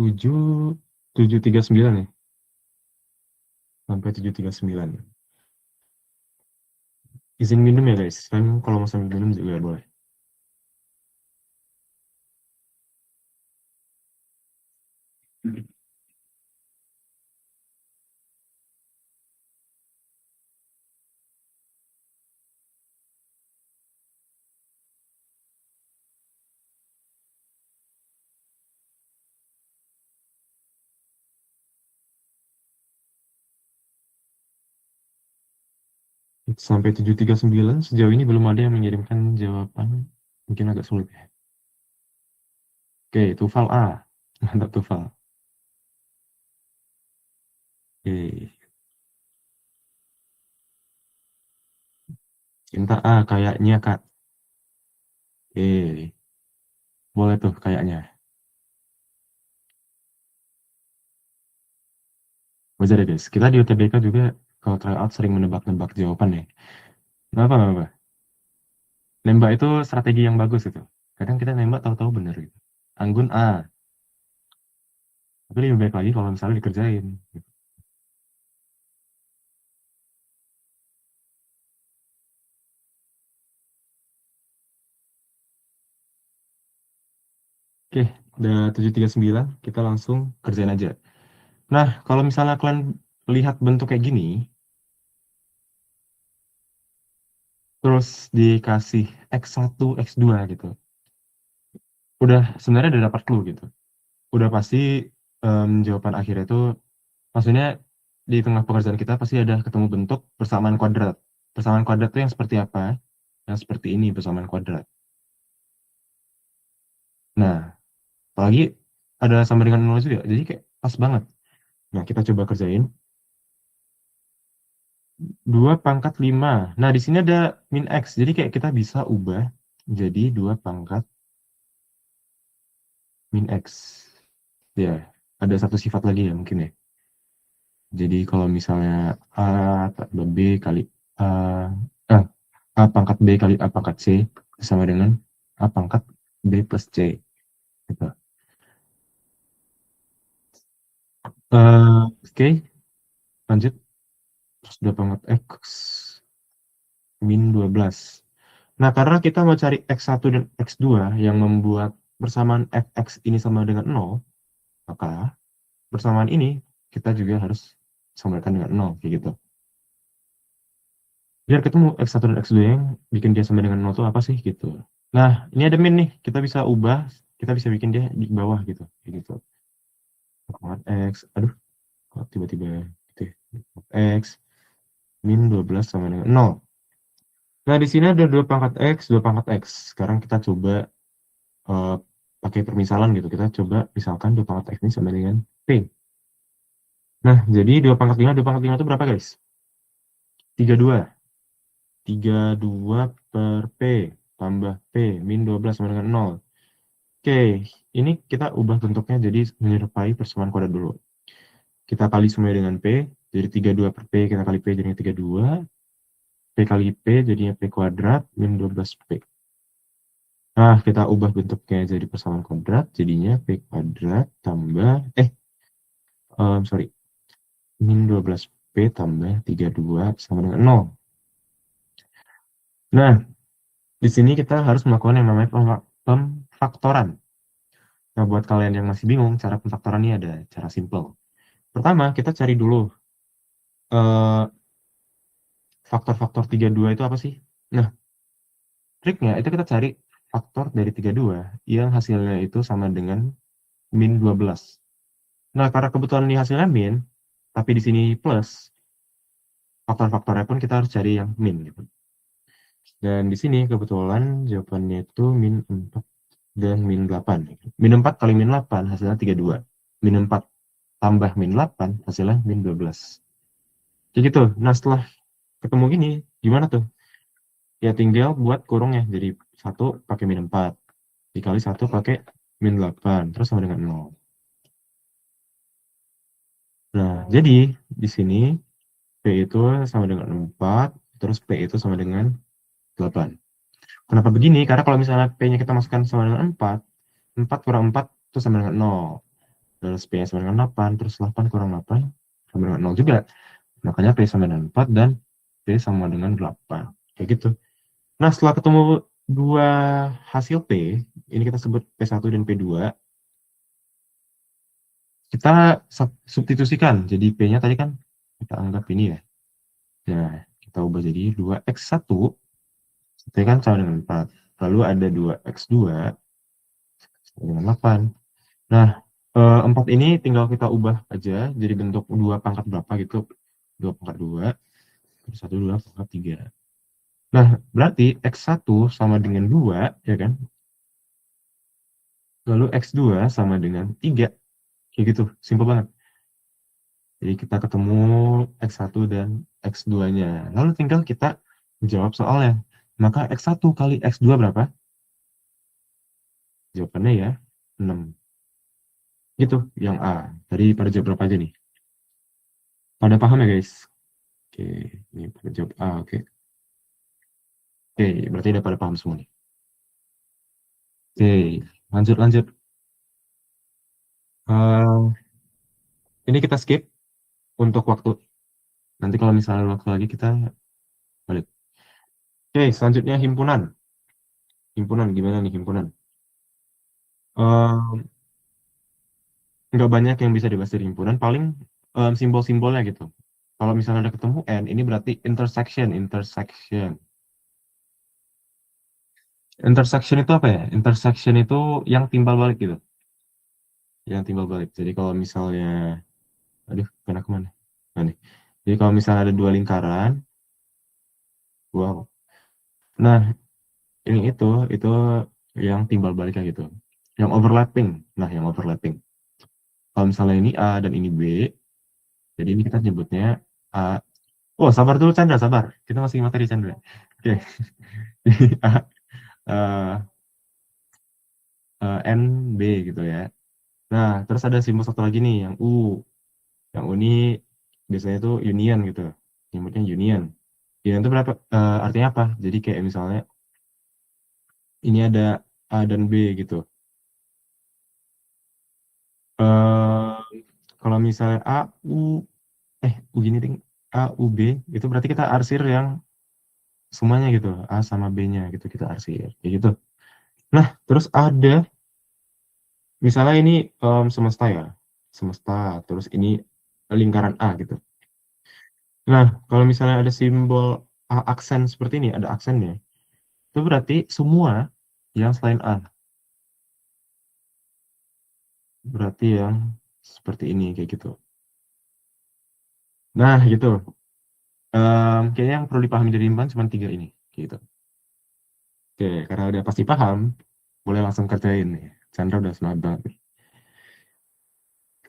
7, 7.39 ya? Sampai 7.39. Izin minum ya guys. Kan kalau mau sambil minum juga boleh. Sampai 7.39 sejauh ini belum ada yang mengirimkan jawaban. Mungkin agak sulit ya. Oke, Tufal A. Mantap Tufal. Oke. Cinta A kayaknya Kak. Oke. Boleh tuh kayaknya. Wajar ya guys. Kita di UTBK juga kalau tryout sering menebak-nebak jawaban ya. Nggak apa. Nembak itu strategi yang bagus itu. Kadang kita nembak tahu-tahu bener gitu. Anggun A. Tapi lebih baik lagi kalau misalnya dikerjain. Oke, udah 7.39. Kita langsung kerjain aja. Nah, kalau misalnya kalian lihat bentuk kayak gini, terus dikasih X1, X2 gitu. Udah sebenarnya udah dapat clue gitu. Udah pasti jawaban akhirnya itu maksudnya di tengah pekerjaan kita pasti ada ketemu bentuk persamaan kuadrat. Persamaan kuadrat itu yang seperti apa? Yang seperti ini persamaan kuadrat. Nah, apalagi ada sama dengan 0 juga, jadi kayak pas banget. Nah, kita coba kerjain. 2 pangkat 5. Nah, di sini ada min X, jadi kayak kita bisa ubah jadi 2 pangkat min X. Ya, ada satu sifat lagi ya mungkin ya. Jadi kalau misalnya A tambah B kali A, ah, A pangkat B kali A pangkat C sama dengan A pangkat B plus C. Gitu. Oke, lanjut. Terus 2 pangkat X min 12. Nah, karena kita mau cari X1 dan X2 yang membuat persamaan Fx ini sama dengan 0, maka persamaan ini kita juga harus samakan dengan 0, kayak gitu. Biar ketemu X1 dan X2 yang bikin dia sama dengan 0 itu apa sih, gitu. Nah, ini ada min nih, kita bisa ubah, kita bisa bikin dia di bawah gitu, kayak gitu. Pangkat X, aduh, kok tiba-tiba gitu ya. X min 12 sama dengan 0. Nah, di sini ada 2 pangkat X, 2 pangkat X. Sekarang kita coba eh, pakai permisalan gitu. Kita coba misalkan 2 pangkat X ini sama dengan P. Nah, jadi 2 pangkat 5 itu berapa, guys? 32. 32 per P tambah P min 12 sama dengan 0. Oke, ini kita ubah bentuknya jadi menyerupai persamaan kuadrat dulu. Kita kali semua dengan P, jadi 32 per P kita kali P jadinya 32. P kali P jadinya P kuadrat min 12P. Nah, kita ubah bentuknya jadi persamaan kuadrat, jadinya P kuadrat tambah, sorry, min 12P tambah 32 sama dengan 0. Nah, di sini kita harus melakukan yang namanya pemfaktoran. Nah, buat kalian yang masih bingung, cara pemfaktoran ini ada cara simple. Pertama, kita cari dulu eh, faktor-faktor 32 itu apa sih? Nah, triknya itu kita cari faktor dari 32 yang hasilnya itu sama dengan min 12. Nah, karena kebetulan ini hasilnya min, tapi di sini plus, faktor-faktornya pun kita harus cari yang min gitu. Dan di sini kebetulan jawabannya itu min 4 dan min 8. Min 4 kali min 8 hasilnya 32. Min 4 tambah min 8 hasilnya min 12. Kayak gitu. Nah, setelah ketemu gini, gimana tuh? Ya tinggal buat kurungnya. Jadi 1 pakai min 4. Dikali 1 pakai min 8. Terus sama dengan 0. Nah, jadi di sini P itu sama dengan 4. Terus P itu sama dengan 8. Kenapa begini? Karena kalau misalnya P-nya kita masukkan sama dengan 4, 4 kurang 4 itu sama dengan 0. Terus P-nya sama dengan 8, terus 8 kurang 8 sama dengan 0 juga. Makanya P sama dengan 4 dan P sama dengan 8. Kayak gitu. Nah, setelah ketemu dua hasil P, ini kita sebut P1 dan P2, kita substitusikan. Jadi P-nya tadi kan kita anggap ini ya. Nah, kita ubah jadi 2x1, itu kan sama dengan 4. Lalu ada 2x2 sama dengan 8. Nah, 4 ini tinggal kita ubah aja jadi bentuk 2 pangkat berapa gitu. 2 pangkat 2, terus 1, 2 pangkat 3. Nah, berarti X1 sama dengan 2, ya kan? Lalu X2 sama dengan 3. Kayak gitu, simpel banget. Jadi kita ketemu X1 dan X2-nya. Lalu tinggal kita jawab soalnya. Maka X1 kali X2 berapa? Jawabannya ya 6. Gitu, yang A. Tadi pada jawab berapa aja nih? Pada paham ya, guys? Oke, ini pada jawab A, oke. Oke, berarti udah pada paham semua nih. Oke, lanjut lanjut. Eh, ini kita skip untuk waktu. Nanti kalau misalnya waktu lagi kita balik. Oke, selanjutnya himpunan. Himpunan gimana nih himpunan? Eh, nggak banyak yang bisa dibahas dari himpunan. Paling simbol-simbolnya gitu. Kalau misalnya ada ketemu N, ini berarti intersection, intersection. Intersection itu apa ya? Intersection itu yang timbal balik gitu. Yang timbal balik. Jadi kalau misalnya, aduh, kemana? Nah, nih. Jadi kalau misalnya ada dua lingkaran, wow. Nah, ini itu yang timbal baliknya gitu. yang overlapping. Nah, yang overlapping. Kalau misalnya ini A dan ini B, jadi ini kita nyebutnya A. Oh, sabar dulu Chandra, sabar. Kita masih materi Chandra. Oke. A, eh, N, B gitu ya. Nah, terus ada simbol satu lagi nih, yang U. Yang U ini biasanya itu union gitu. Nyebutnya union. Union itu berapa? Artinya apa? Jadi kayak misalnya ini ada A dan B gitu. Eh, kalau misalnya A, U, U gini ding, A, U, B, itu berarti kita arsir yang semuanya gitu. A sama B-nya gitu kita arsir. Kayak gitu. Nah, terus ada, misalnya ini semesta ya. Semesta, terus ini lingkaran A gitu. Nah, kalau misalnya ada simbol A aksen seperti ini, ada aksennya, itu berarti semua yang selain A. Berarti yang seperti ini, kayak gitu. Nah, gitu. Kayaknya yang perlu dipahami dari Imban cuma tiga ini. Gitu. Oke, karena udah pasti paham, boleh langsung kerjain nih. Chandra udah semangat banget nih.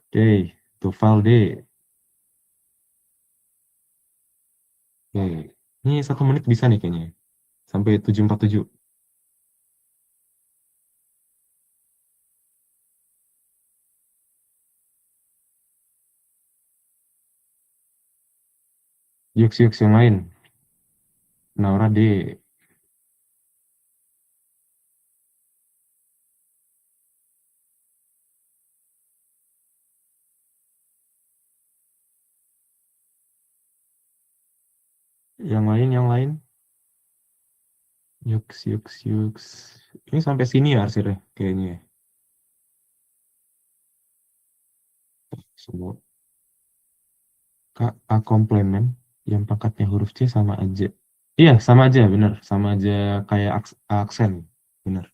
Oke, Tufal D. Oke, ini 1 menit bisa nih kayaknya. Sampai 7:47. Yuk, yuk, yang lain. Naura D. Yang lain. Yuk, yuk, yuk. Ini sampai sini ya arsirnya kayaknya. Semua. K, A komplement yang pangkatnya huruf C sama aja. Iya, sama aja, bener. Sama aja kayak aksen. Bener.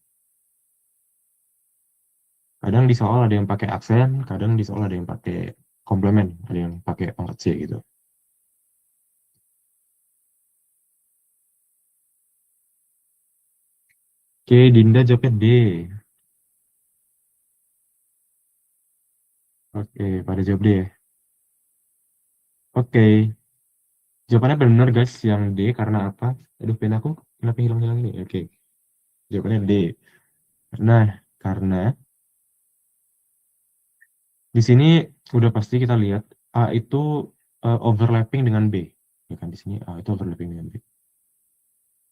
Kadang di soal ada yang pakai aksen, kadang di soal ada yang pakai komplement, ada yang pakai pangkat C gitu. Oke, Dinda jawabnya D. Oke, pada jawab D ya. Oke, jawabannya benar guys yang D karena apa? Aduh, pen aku kenapa hilang-hilang ini? Oke, jawabannya D. Nah, karena di sini udah pasti kita lihat A itu overlapping dengan B. Ya kan di sini A itu overlapping dengan B.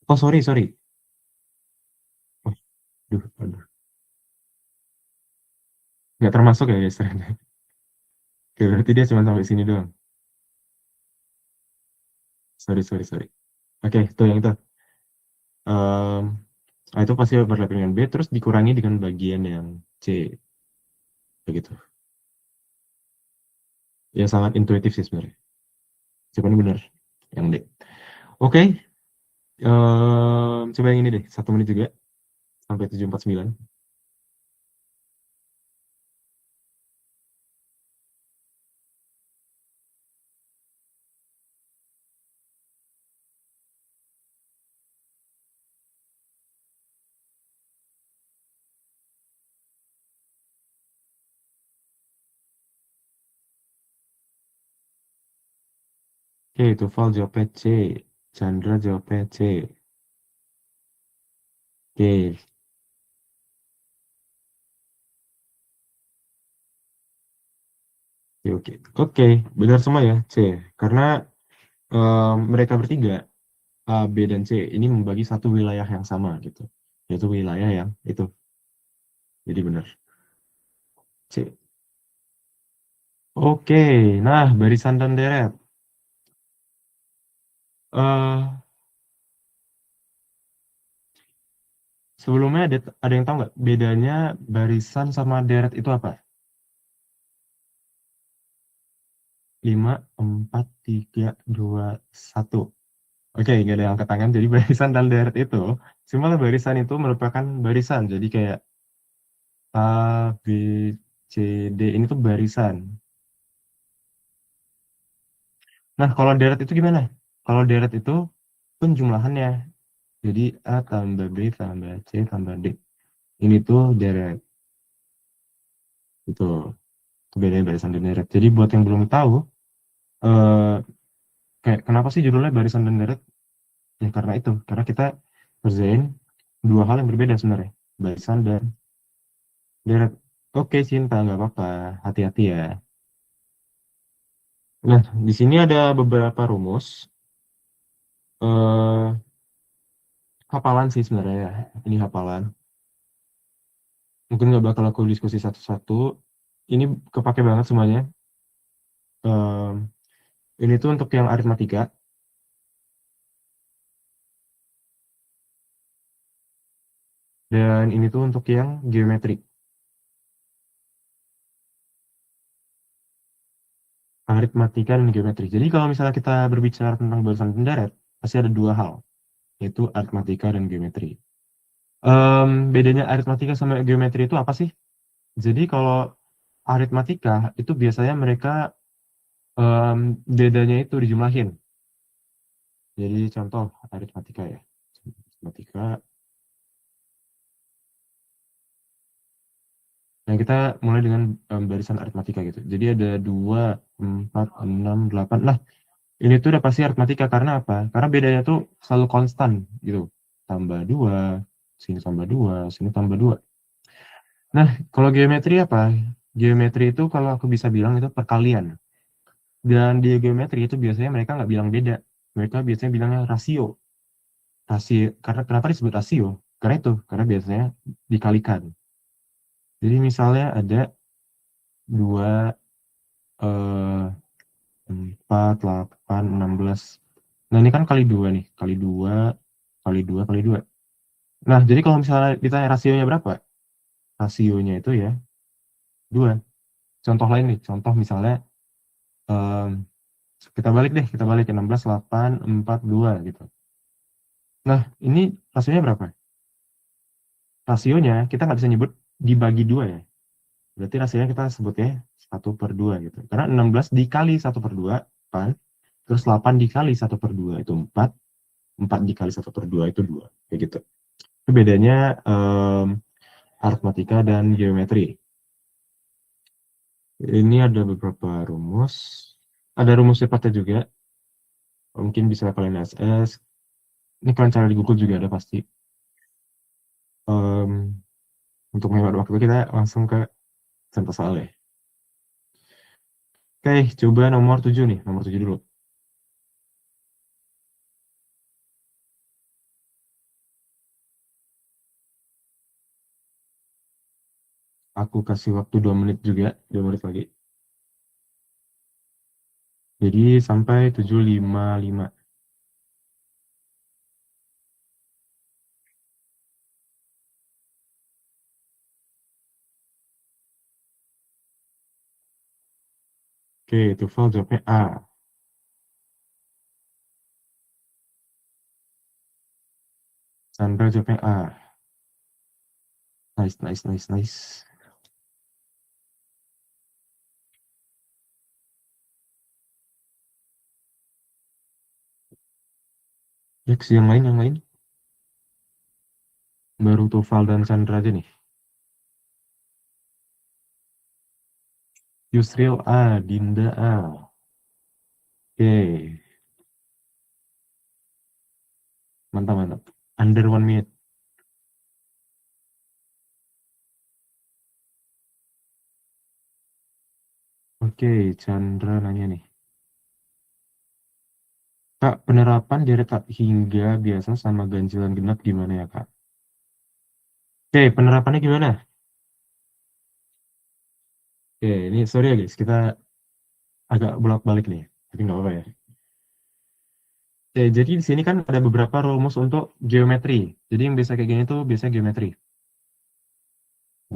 Oh, sorry, sorry. Oh, aduh, aduh. Nggak termasuk ya guys ternyata. Oke, berarti dia cuma sampai sini doang. Sorry, sorry, sorry. Oke, tuh yang itu. Em, A itu pasti overlapping dengan B, terus dikurangi dengan bagian yang C. Begitu. Ya sangat intuitif sih sebenarnya. Jawabannya benar. Yang D. Oke, coba yang ini deh. 1 menit juga. Sampai 7:49. Oke, Tufal jawabnya C. Chandra jawabnya C. Oke, oke, oke. Oke, benar semua ya, C. Karena mereka bertiga, A, B, dan C, ini membagi satu wilayah yang sama gitu. Yaitu wilayah yang itu. Jadi benar. C. Oke, nah barisan dan deret. eh Sebelumnya ada yang tahu nggak bedanya barisan sama deret itu apa? 5, 4, 3, 2, 1. Oke, nggak ada yang angkat tangan. Jadi barisan dan deret itu, simbol barisan itu merupakan barisan. Jadi kayak A, B, C, D ini tuh barisan. Nah, kalau deret itu gimana? Kalau deret itu penjumlahannya. Jadi A tambah B tambah C tambah D. Ini tuh deret. Itu bedanya barisan dan deret. Jadi buat yang belum tahu, eh, kayak kenapa sih judulnya barisan dan deret? Ya karena itu, karena kita kerjain dua hal yang berbeda sebenarnya, barisan dan deret. Oke, Cinta, nggak apa-apa, hati-hati ya. Nah, di sini ada beberapa rumus, eh hafalan sih sebenarnya ya. Ini hafalan. Mungkin nggak bakal aku diskusi satu-satu. Ini kepake banget semuanya. Em, ini tuh untuk yang aritmatika, dan ini tuh untuk yang geometri. Aritmatika dan geometri. Jadi kalau misalnya kita berbicara tentang barisan pendarat, pasti ada dua hal, yaitu aritmatika dan geometri. Bedanya aritmatika sama geometri itu apa sih? Jadi kalau aritmatika itu biasanya mereka bedanya itu dijumlahin. Jadi contoh aritmatika ya. Aritmatika. Nah, kita mulai dengan barisan aritmatika gitu. Jadi ada 2, 4, 6, 8. Nah, ini tuh udah pasti aritmatika karena apa? Karena bedanya tuh selalu konstan gitu. Tambah 2, sini tambah 2, sini tambah 2. Nah, kalau geometri apa? Geometri itu kalau aku bisa bilang itu perkalian. Dan di geometri itu biasanya mereka nggak bilang beda. Mereka biasanya bilangnya rasio. Rasio, karena kenapa disebut rasio? Karena itu, karena biasanya dikalikan. Jadi misalnya ada 2, 4, 8, 16. Nah, ini kan kali 2 nih. Kali 2, kali 2, kali 2. Nah, jadi kalau misalnya ditanya rasionya berapa? Rasionya itu ya 2. Contoh lain nih. Contoh misalnya, em, kita balik deh. Kita balik ke 16, 8, 4, 2 gitu. Nah, ini rasionya berapa? Rasionya kita nggak bisa nyebut dibagi 2 ya. Berarti rasionya kita sebutnya 1/2 gitu. Karena 16 dikali 1/2, 8. Terus 8 dikali 1/2 itu 4. 4 dikali 1/2 itu 2. Kayak gitu. Itu bedanya aritmatika dan geometri. Ini ada beberapa rumus. Ada rumus cepatnya juga. Mungkin bisa kalian SS. Ini kalian cari di Google juga ada pasti. Em, untuk menghemat waktu kita langsung ke contoh soal ya. Oke, coba nomor 7 nih. Nomor 7 dulu. Aku kasih waktu 2 menit juga. 2 menit lagi. Jadi sampai 7.55. Oke, Tufal jawabnya A. Sandra jawabnya A. Nice, nice, nice, nice. Next, yang lain, yang lain. Baru Tufal dan Sandra aja nih. Yusril A. Dinda A. Oke, mantap, mantap. Under 1 minute. Oke, Chandra nanya nih. Kak, penerapan deret tak hingga biasa sama ganjilan genap gimana ya, Kak? Oke, penerapannya gimana? Oke, ini sorry ya guys, kita agak bolak-balik nih. Tapi nggak apa-apa ya. Oke, jadi di sini kan ada beberapa rumus untuk geometri. Jadi yang biasa kayak gini tuh biasanya geometri.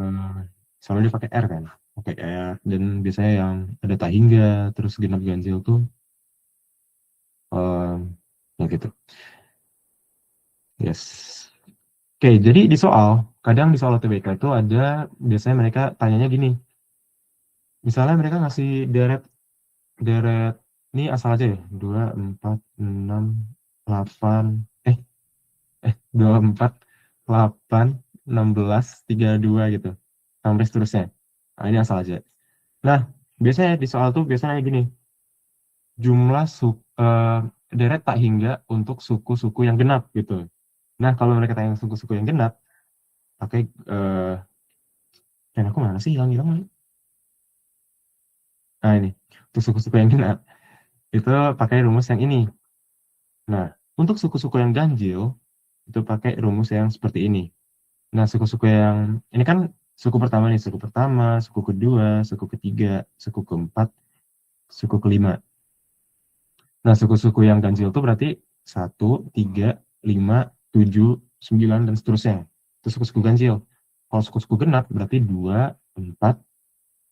Eh, Selalu dipakai R kan? Pakai R. Dan biasanya yang ada tak hingga, terus genap ganjil tuh, eh ya gitu. Yes. Oke, jadi di soal, kadang di soal UTBK itu ada, biasanya mereka tanyanya gini. Misalnya mereka ngasih deret, deret, ini asal aja ya, 2, 4, 6, 8, eh, 2, 4, 8, 16, 32 gitu. Sampai seterusnya. Nah, ini asal aja. Nah, biasanya di soal tuh biasanya kayak gini, jumlah deret tak hingga untuk suku-suku yang genap gitu. Nah, kalau mereka tanya suku-suku yang genap, pakai dan aku mana sih hilang-hilang nih? Nah, ini untuk suku-suku yang genap itu pakai rumus yang ini. Nah, untuk suku-suku yang ganjil itu pakai rumus yang seperti ini. Nah, suku-suku yang ini kan suku pertama nih, suku pertama, suku kedua, suku ketiga, suku keempat, suku kelima. Nah, suku-suku yang ganjil itu berarti 1, 3, 5, 7, 9, dan seterusnya. Itu suku-suku ganjil. Kalau suku-suku genap berarti 2, 4,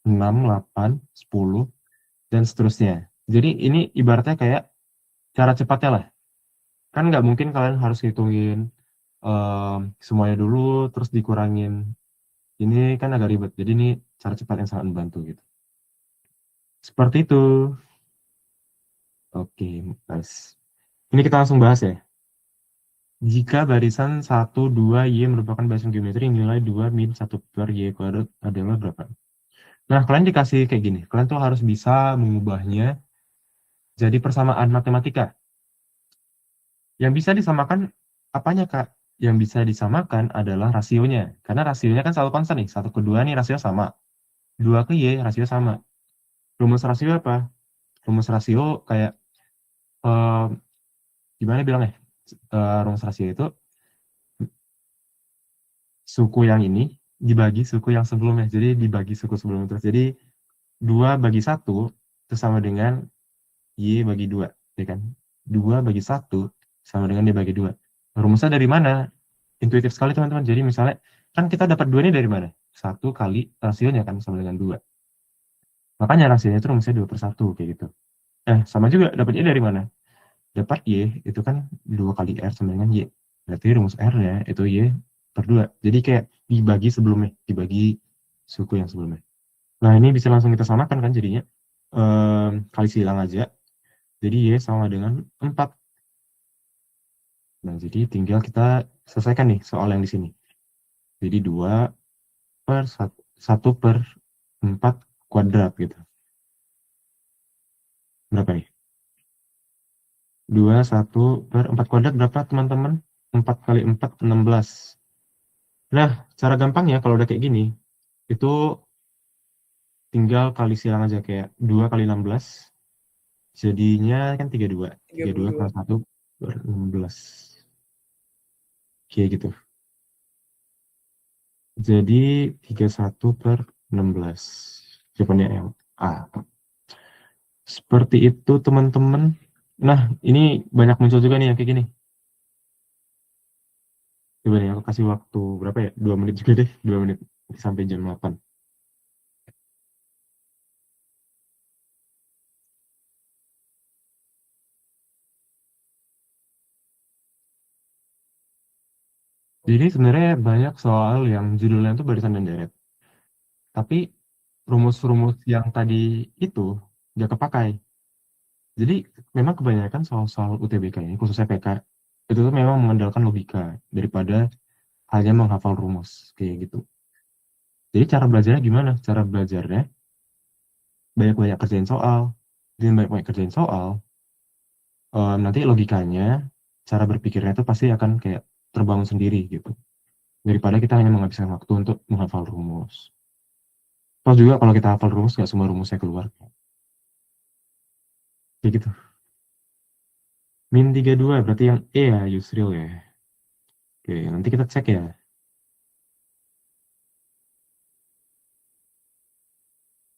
6, 8, 10, dan seterusnya. Jadi ini ibaratnya kayak cara cepatnya lah. Kan nggak mungkin kalian harus hitungin semuanya dulu, terus dikurangin. Ini kan agak ribet. Jadi ini cara cepat yang sangat membantu gitu. Seperti itu. Oke, nice. Ini kita langsung bahas ya. Jika barisan 1, 2, Y merupakan barisan geometri, nilai 2 min 1 per Y kuadrat adalah berapa? Nah, kalian dikasih kayak gini. Kalian tuh harus bisa mengubahnya jadi persamaan matematika. Yang bisa disamakan apanya, Kak? Yang bisa disamakan adalah rasionya. Karena rasionya kan selalu konstan nih. 1 ke 2 nih rasio sama. 2 ke Y rasio sama. Rumus rasio apa? Rumus rasio kayak, eh, gimana bilangnya? Rumus rasio itu suku yang ini dibagi suku yang sebelumnya. Jadi dibagi suku sebelumnya terus. Jadi 2/1 itu sama dengan Y bagi 2, ya kan? 2/1 sama dengan Y bagi 2. Rumusnya dari mana? Intuitif sekali teman-teman. Jadi misalnya, kan kita dapat 2 ini dari mana? 1 kali rasionya kan sama dengan 2. Makanya rasionya itu rumusnya 2/1, kayak gitu. Sama juga dapat Y dari mana? Dapat Y, itu kan 2 kali R sama dengan Y. Berarti rumus R-nya itu Y/2. Jadi kayak dibagi sebelumnya, dibagi suku yang sebelumnya. Nah, ini bisa langsung kita samakan kan jadinya. Kali silang aja. Jadi Y sama dengan 4. Nah, jadi tinggal kita selesaikan nih soal yang di sini. Jadi 2/1/4 kuadrat gitu. Berapa nih? 2/1/4 kuadrat berapa teman-teman? 4 kali 4, 16. Nah, cara gampangnya kalau udah kayak gini, itu tinggal kali silang aja kayak 2 kali 16. Jadinya kan 32. 32 32. kali 1/16. Kayak gitu. Jadi 31/16. Jawabannya yang A. Seperti itu teman-teman. Nah, ini banyak muncul juga nih yang kayak gini. Coba nih aku kasih waktu berapa ya? 2 menit juga deh. 2 menit sampai jam 8. Jadi sebenarnya banyak soal yang judulnya itu barisan dan deret. Tapi rumus-rumus yang tadi itu nggak kepakai. Jadi memang kebanyakan soal-soal UTBK ini, khususnya PK, itu tuh memang mengandalkan logika daripada hanya menghafal rumus kayak gitu. Jadi cara belajarnya gimana? Cara belajarnya banyak-banyak kerjain soal. Dengan banyak-banyak kerjain soal, nanti logikanya, cara berpikirnya itu pasti akan kayak terbangun sendiri gitu. Daripada kita hanya menghabiskan waktu untuk menghafal rumus. Toh juga kalau kita hafal rumus, nggak semua rumusnya keluar. Kayak gitu. Min 32 berarti yang E ya, Yusril ya. Oke, nanti kita cek ya.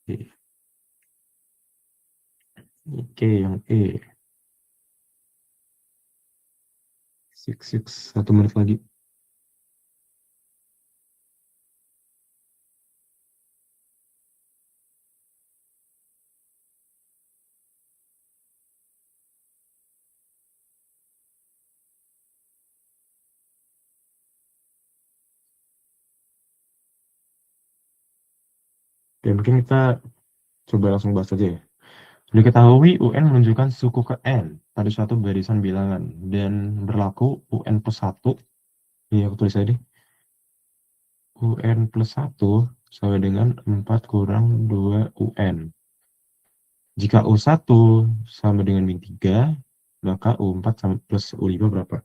Oke, oke, yang E. Six, 1 menit lagi. Oke, mungkin kita coba langsung bahas aja ya. Diketahui UN menunjukkan suku ke N pada suatu barisan bilangan dan berlaku UN+1. Ini aku tulis aja deh. UN+1 sama dengan 4 kurang 2 UN. Jika U1 sama dengan min 3, maka U4 sama plus U5 berapa?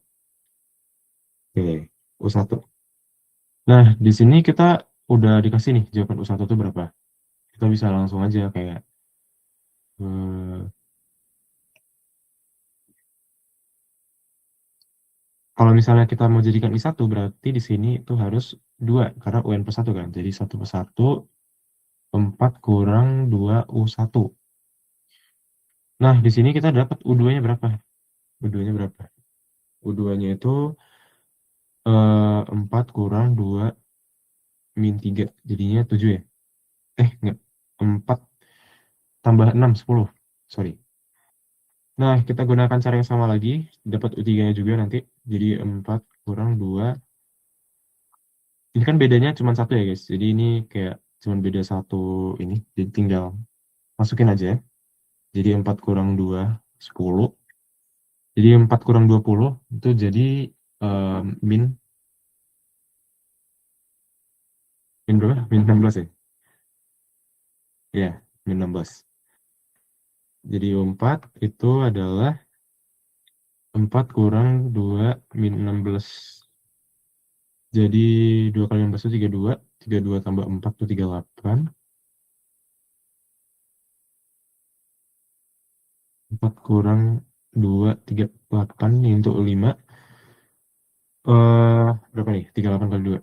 Oke, U1. Nah, di sini kita udah dikasih nih jawaban U1 itu berapa. Kita bisa langsung aja kayak eh, kalau misalnya kita mau jadikan I1 berarti di sini itu harus 2 karena UN plus 1 kan. Jadi 1 plus 1 4 kurang 2 U1. Nah, di sini kita dapat U2-nya berapa? U2-nya berapa? U2-nya itu 4 kurang 2 min 3. Jadinya 7 ya? Enggak. 4 tambah 6, 10. Sorry. Nah, kita gunakan cara yang sama lagi. Dapat U3-nya juga nanti. Jadi 4 kurang 2. Ini kan bedanya cuma satu ya, guys. Jadi ini kayak cuma beda satu ini. Jadi tinggal masukin aja ya. Jadi 4 kurang 2, 10. Jadi 4 kurang 20 itu jadi min min berapa? Min 16 ya? Ya, min 16. Jadi 4 itu adalah 4 kurang 2 min 16. Jadi 2 kali 16 itu 32. 32 tambah 4 itu 38. 4 kurang 2, 38 ini untuk 5. Berapa nih? 38 kali 2.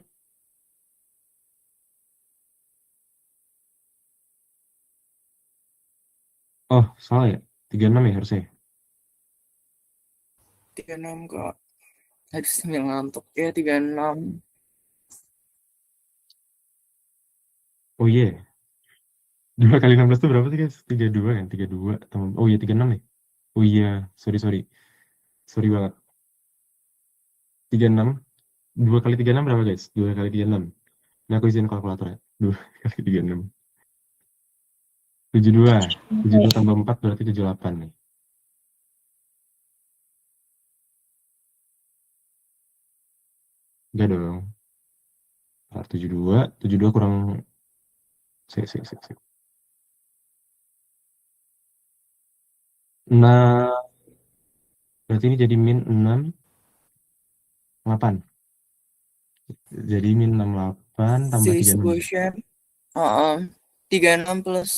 Oh, salah ya? 36 ya harusnya. 36 kok. Aduh sambil ngantuk ya 36. Oh iya. 2 kali 16 itu berapa sih, guys? 32 kan? 32 tambah. Oh iya, 36 ya? Oh iya, sorry sorry. Sorry banget. 36. 2 kali 36 berapa, guys? 2 kali 36. Nah, aku izin kalkulator ya. 2 kali 36. 72. 72 tambah 4 berarti 78 nih. Enggak dong. Nah, 72. 72 kurang... Sik. Nah, berarti ini jadi min 6, 8. Jadi min 68 tambah Si 36. Sebastian. 36 plus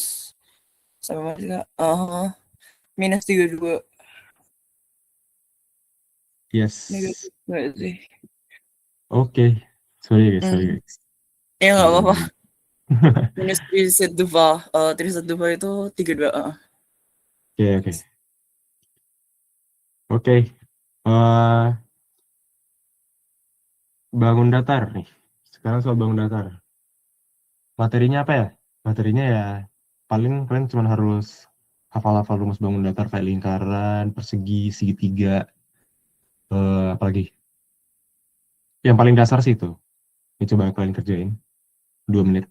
sama juga. Minus 32. Yes. Negatif nggak sih? Oke. Sorry guys, sorry guys. Ya nggak apa-apa. Hmm. Minus 3 3 itu 32. Oke. Oke. Eh, bangun datar nih. Sekarang soal bangun datar. Materinya apa ya? Materinya ya paling kalian cuma harus hafal-hafal rumus bangun datar kayak lingkaran, persegi, segitiga, apalagi. Yang paling dasar sih itu. Ini coba kalian kerjain 2 menit.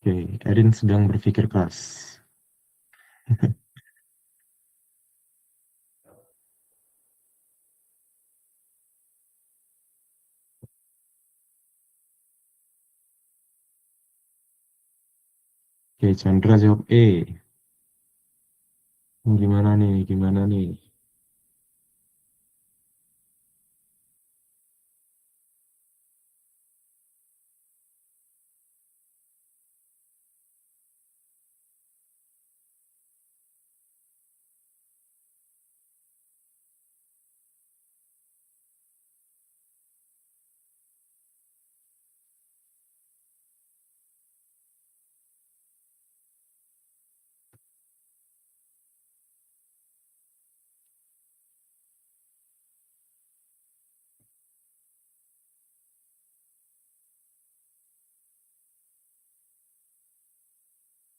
Oke, Erin sedang berpikir keras. Oke, Chandra jawab E. Gimana nih? Gimana nih?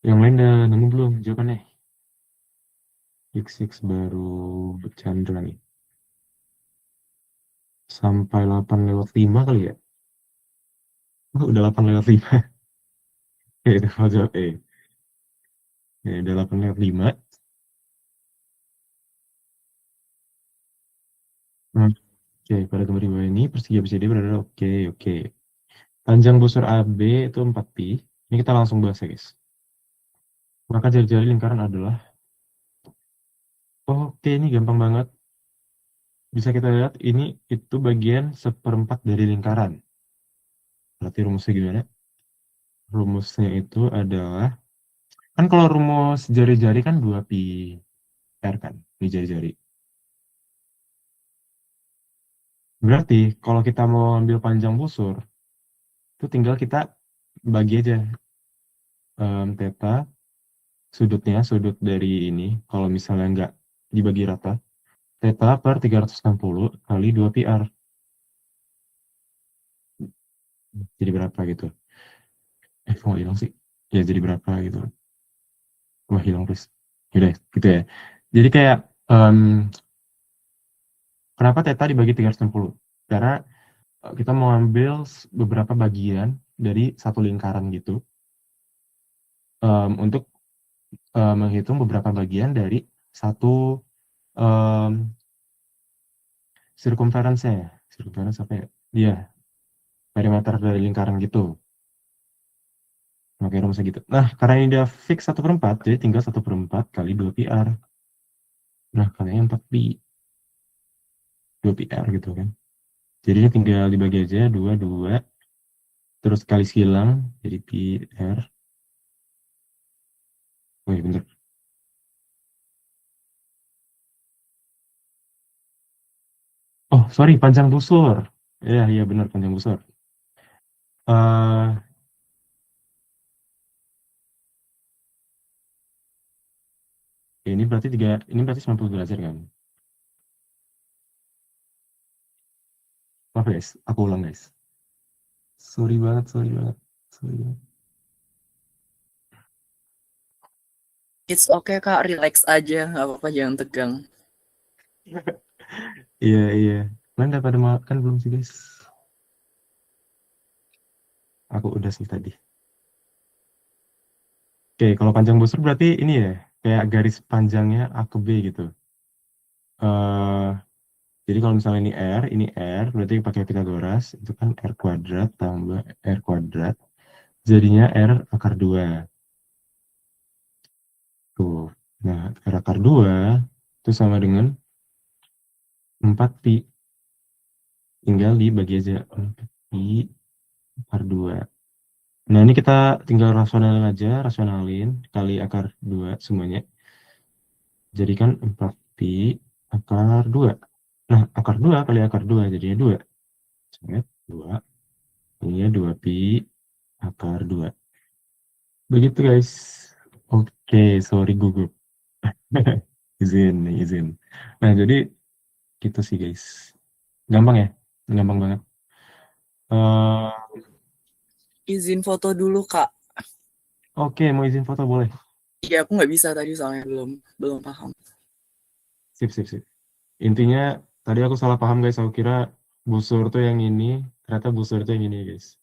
Yang lain udah nemu belum jawabannya? X baru Chandra nih. sampai 8:05 kali ya? Oh, udah 8:05. Ya, itu kalau jawab E. Ya, udah 8:05. Oke, pada gambar di bawah ini persegi ABCD berada oke, oke. Panjang busur AB itu 4pi. Ini kita langsung bahas ya, guys. Maka jari-jari lingkaran adalah oke, ini gampang banget. Bisa kita lihat ini itu bagian 1/4 dari lingkaran. Berarti rumusnya gimana? Rumusnya itu adalah kan kalau rumus jari-jari kan 2pi r kan di jari-jari. Berarti kalau kita mau ambil panjang busur itu tinggal kita bagi aja theta sudutnya, sudut dari ini kalau misalnya nggak dibagi rata, theta per 360 kali 2pi r. Jadi berapa gitu? Kok nggak hilang sih? Ya jadi berapa gitu. Wah, hilang please. Yaudah, gitu ya. Jadi kayak kenapa theta dibagi 360? Karena kita mau ambil beberapa bagian dari satu lingkaran gitu untuk menghitung beberapa bagian dari satu circumference-nya. Circumference apa ya? Iya, perimeter dari lingkaran gitu. Oke, rumusnya gitu. Nah, karena ini udah fix 1/4, jadi tinggal 1/4 kali 2pi r. Nah, kalinya 4pi. 2pi r gitu kan. Jadi ini tinggal dibagi aja, 2, terus kali silang, jadi pi r. Oh iya, bentar. Oh, sorry, panjang busur. Iya, iya benar, panjang busur. eh ini berarti 90 derajat kan? Maaf guys, aku ulang guys. Sorry banget, sorry banget. Sorry banget. It's okay Kak, relax aja, nggak apa-apa, jangan tegang. Iya, iya. Kalian udah pada makan belum sih guys? Aku udah sih tadi. Oke, kalau panjang busur berarti ini ya, kayak garis panjangnya A ke B gitu. eh jadi kalau misalnya ini R, berarti pakai Pitagoras, itu kan R kuadrat tambah R kuadrat, jadinya R akar 2. Tuh. Nah, R akar 2 itu sama dengan 4pi. Tinggal dibagi aja 4pi akar 2. Nah, ini kita tinggal rasionalin aja, rasionalin kali akar 2 semuanya. Jadikan 4pi akar 2. Nah, akar 2 kali akar 2 jadinya 2. Set, 2. Ini 2pi akar 2. Begitu guys. Oke, sorry gugup. Izin, izin. Nah, jadi gitu sih guys. Gampang ya? Gampang banget. Eh, Izin foto dulu Kak. oke, mau izin foto boleh? Iya, aku nggak bisa tadi soalnya belum paham. Sip, sip, sip. Intinya tadi aku salah paham guys. Aku kira busur tuh yang ini, ternyata busur tuh yang ini guys.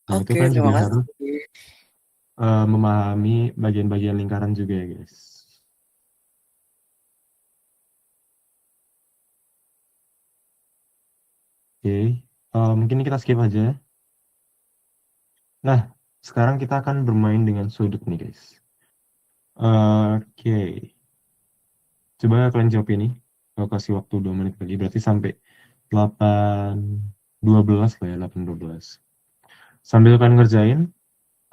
Nah, itu Oke, kan juga terima harus kasih. memahami bagian-bagian lingkaran juga ya guys. Oke, mungkin kita skip aja. Nah, sekarang kita akan bermain dengan sudut nih guys. Oke, coba kalian jawab ini. Aku kasih waktu 2 menit lagi, berarti sampai 8:12 lah ya, 8:12. Sambil kalian ngerjain,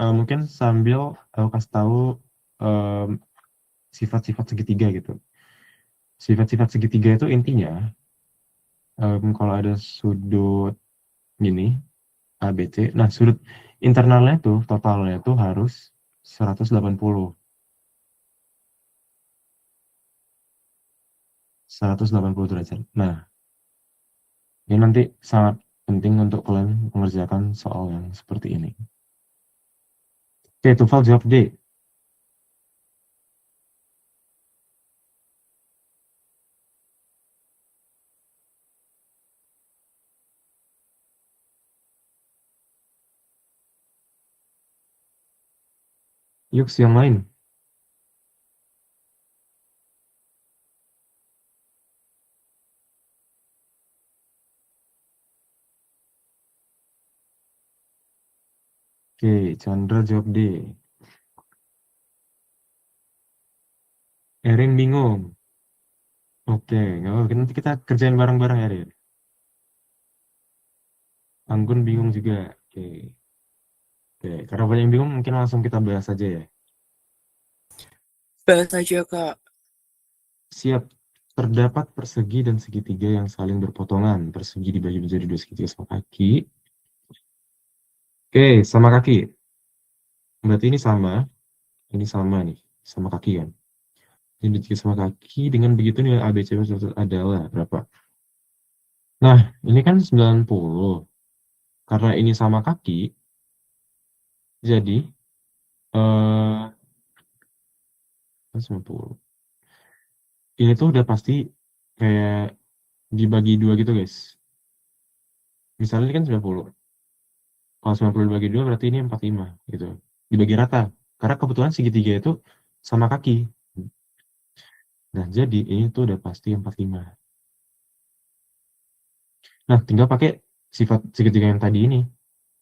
mungkin sambil aku kasih tahu em, sifat-sifat segitiga gitu. Sifat-sifat segitiga itu intinya, kalau ada sudut gini, ABC, nah sudut internalnya tuh, totalnya tuh harus 180. 180 derajat. Nah, ini nanti sangat penting untuk kalian mengerjakan soal yang seperti ini. Oke, Tufal jawab D. Yuk, yang lain. Oke, Chandra jawab D. Erin bingung. Oke, nggak apa-apa. Nanti kita kerjain bareng-bareng ya, Erin. Anggun bingung juga. Oke. Oke, karena banyak yang bingung, mungkin langsung kita bahas aja ya. Bahas aja, Kak. Siap. Terdapat persegi dan segitiga yang saling berpotongan. Persegi dibagi menjadi dua segitiga sama kaki. Oke, sama kaki. Berarti ini sama nih, sama kaki kan. Ini tiga sama kaki, dengan begitu nih A, B, C adalah berapa? Nah, ini kan 90. Karena ini sama kaki, jadi eh 90. Ini tuh udah pasti kayak dibagi dua gitu, guys. Misalnya ini kan 90. Kalau 90 dibagi dua berarti ini 45 gitu. Dibagi rata. Karena kebetulan segitiga itu sama kaki. Nah, jadi ini tuh udah pasti 45. Nah, tinggal pakai sifat segitiga yang tadi ini.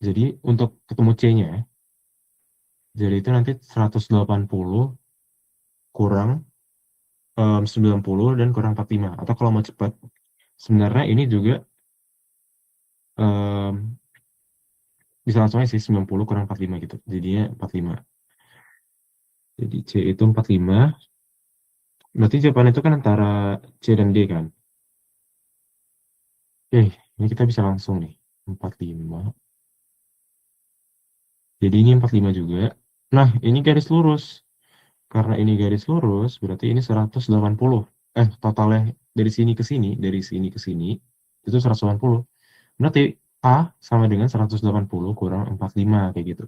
Jadi untuk ketemu C-nya, jadi itu nanti 180 kurang 90 dan kurang 45. Atau kalau mau cepat, sebenarnya ini juga em, bisa langsung aja sih 90 kurang 45 gitu. Jadinya 45. Jadi C itu 45. Berarti jawaban itu kan antara C dan D kan. Oke, ini kita bisa langsung nih. 45. Jadi ini 45 juga. Nah, ini garis lurus. Karena ini garis lurus, berarti ini 180. Totalnya dari sini ke sini, itu 180. Berarti A sama dengan 180 kurang 45, kayak gitu.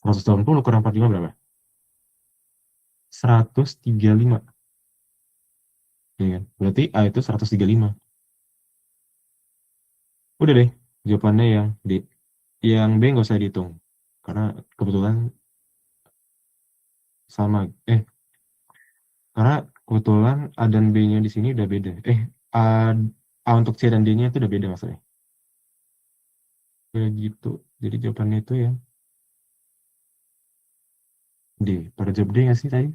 180 kurang 45 berapa? 135. Ya kan? Berarti A itu 135. Udah deh, jawabannya yang D. Yang B nggak usah dihitung. Karena kebetulan sama. Karena kebetulan A dan B-nya di sini udah beda. A, A untuk C dan D-nya itu udah beda maksudnya. Kayak gitu. Jadi jawabannya itu ya D. Pada jawab D nggak sih tadi?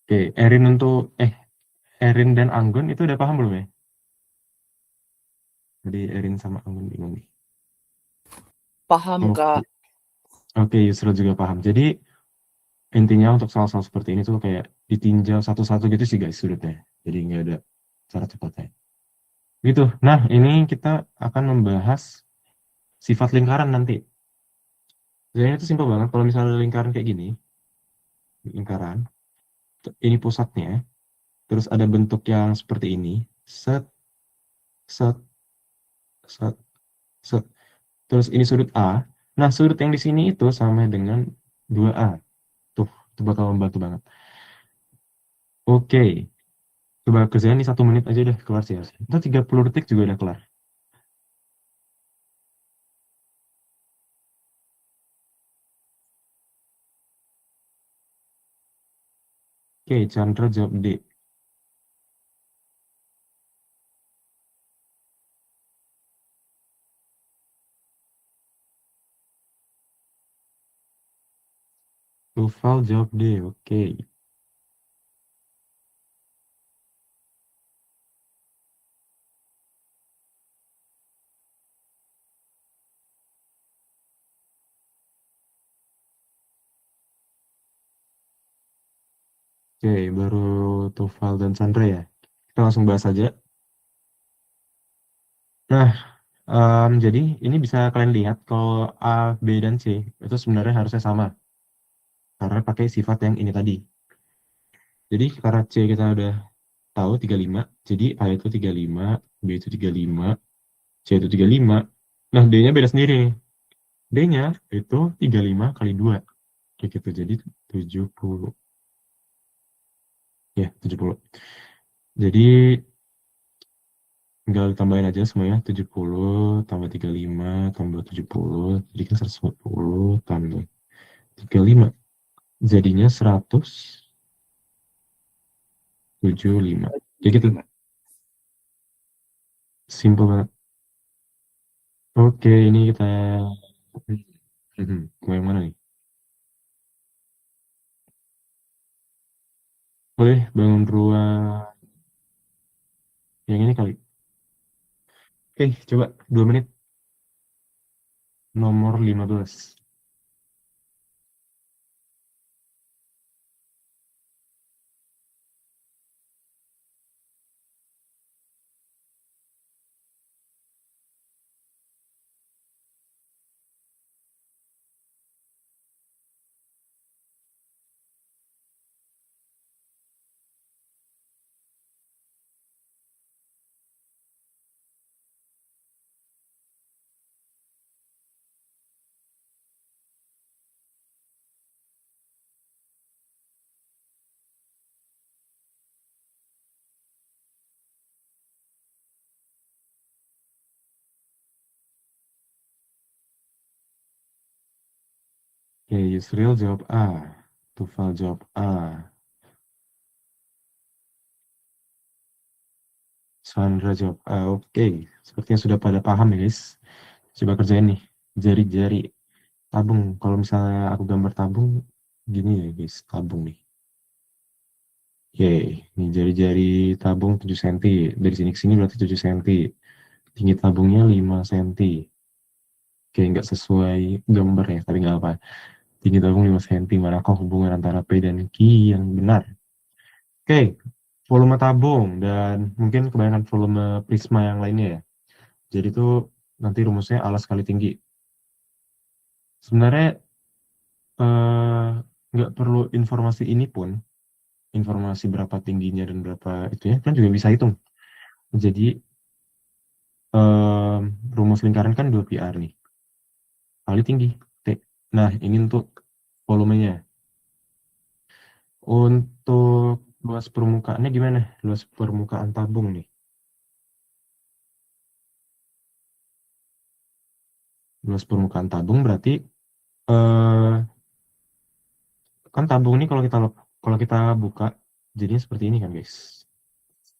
Oke, Erin dan Anggun itu udah paham belum ya? Jadi Erin sama Anggun bingung nih. Paham, Kak. Oke, Yusra juga paham. Jadi intinya untuk soal-soal seperti ini tuh kayak ditinjau satu-satu gitu sih guys sudutnya. Jadi nggak ada cara cepatnya. Gitu. Nah, ini kita akan membahas sifat lingkaran nanti. Jadi itu simpel banget. Kalau misalnya lingkaran kayak gini, lingkaran, ini pusatnya, terus ada bentuk yang seperti ini, set, set, set, set. Terus ini sudut A. Nah, sudut yang di sini itu sama dengan 2A. Tuh, itu bakal membantu banget. Oke, coba kerjain ini 1 menit aja udah kelar sih harusnya. Itu 30 detik juga udah kelar. Oke, Chandra jawab D. Tufal jawab D. Oke. Oke, baru Tufal dan Chandra ya. Kita langsung bahas aja. Nah, jadi ini bisa kalian lihat kalau A, B, dan C itu sebenarnya harusnya sama. Karena pakai sifat yang ini tadi. Jadi karena C kita udah tahu 35, jadi A itu 35, B itu 35, C itu 35. Nah, D-nya beda sendiri nih. D-nya itu 35 kali 2. Kayak gitu, jadi 70. Ya, 70. Jadi tinggal tambahin aja semuanya. 70 tambah 35 tambah 70. Jadi kan 140 tambah 35. Jadinya 175. Kayak gitu. Simple banget. Oke, ini kita mau yang mana nih? Boleh bangun ruang yang ini kali. Oke, coba 2 menit. Nomor 15. Oke, Yusril jawab A. Tufal jawab A. Sandra jawab A. Oke, sepertinya sudah pada paham ya guys. Coba kerjain nih. Jari-jari tabung. Kalau misalnya aku gambar tabung, gini ya guys, tabung nih. Oke, ini jari-jari tabung 7 cm. Dari sini ke sini berarti 7 cm. Tinggi tabungnya 5 cm. Oke, nggak sesuai gambar ya, tapi nggak apa. Tinggi tabung 5 cm. Manakah hubungan antara P dan Q yang benar? Oke, volume tabung dan mungkin kebanyakan volume prisma yang lainnya ya. Jadi itu nanti rumusnya alas kali tinggi. Sebenarnya eh, nggak perlu informasi ini pun, informasi berapa tingginya dan berapa itu ya, kan juga bisa hitung. Jadi eh, rumus lingkaran kan 2πr nih, kali tinggi T. Nah, ini untuk volumenya. Untuk luas permukaannya gimana? Luas permukaan tabung nih. Luas permukaan tabung berarti eh, kan tabung ini kalau kita buka jadinya seperti ini kan guys.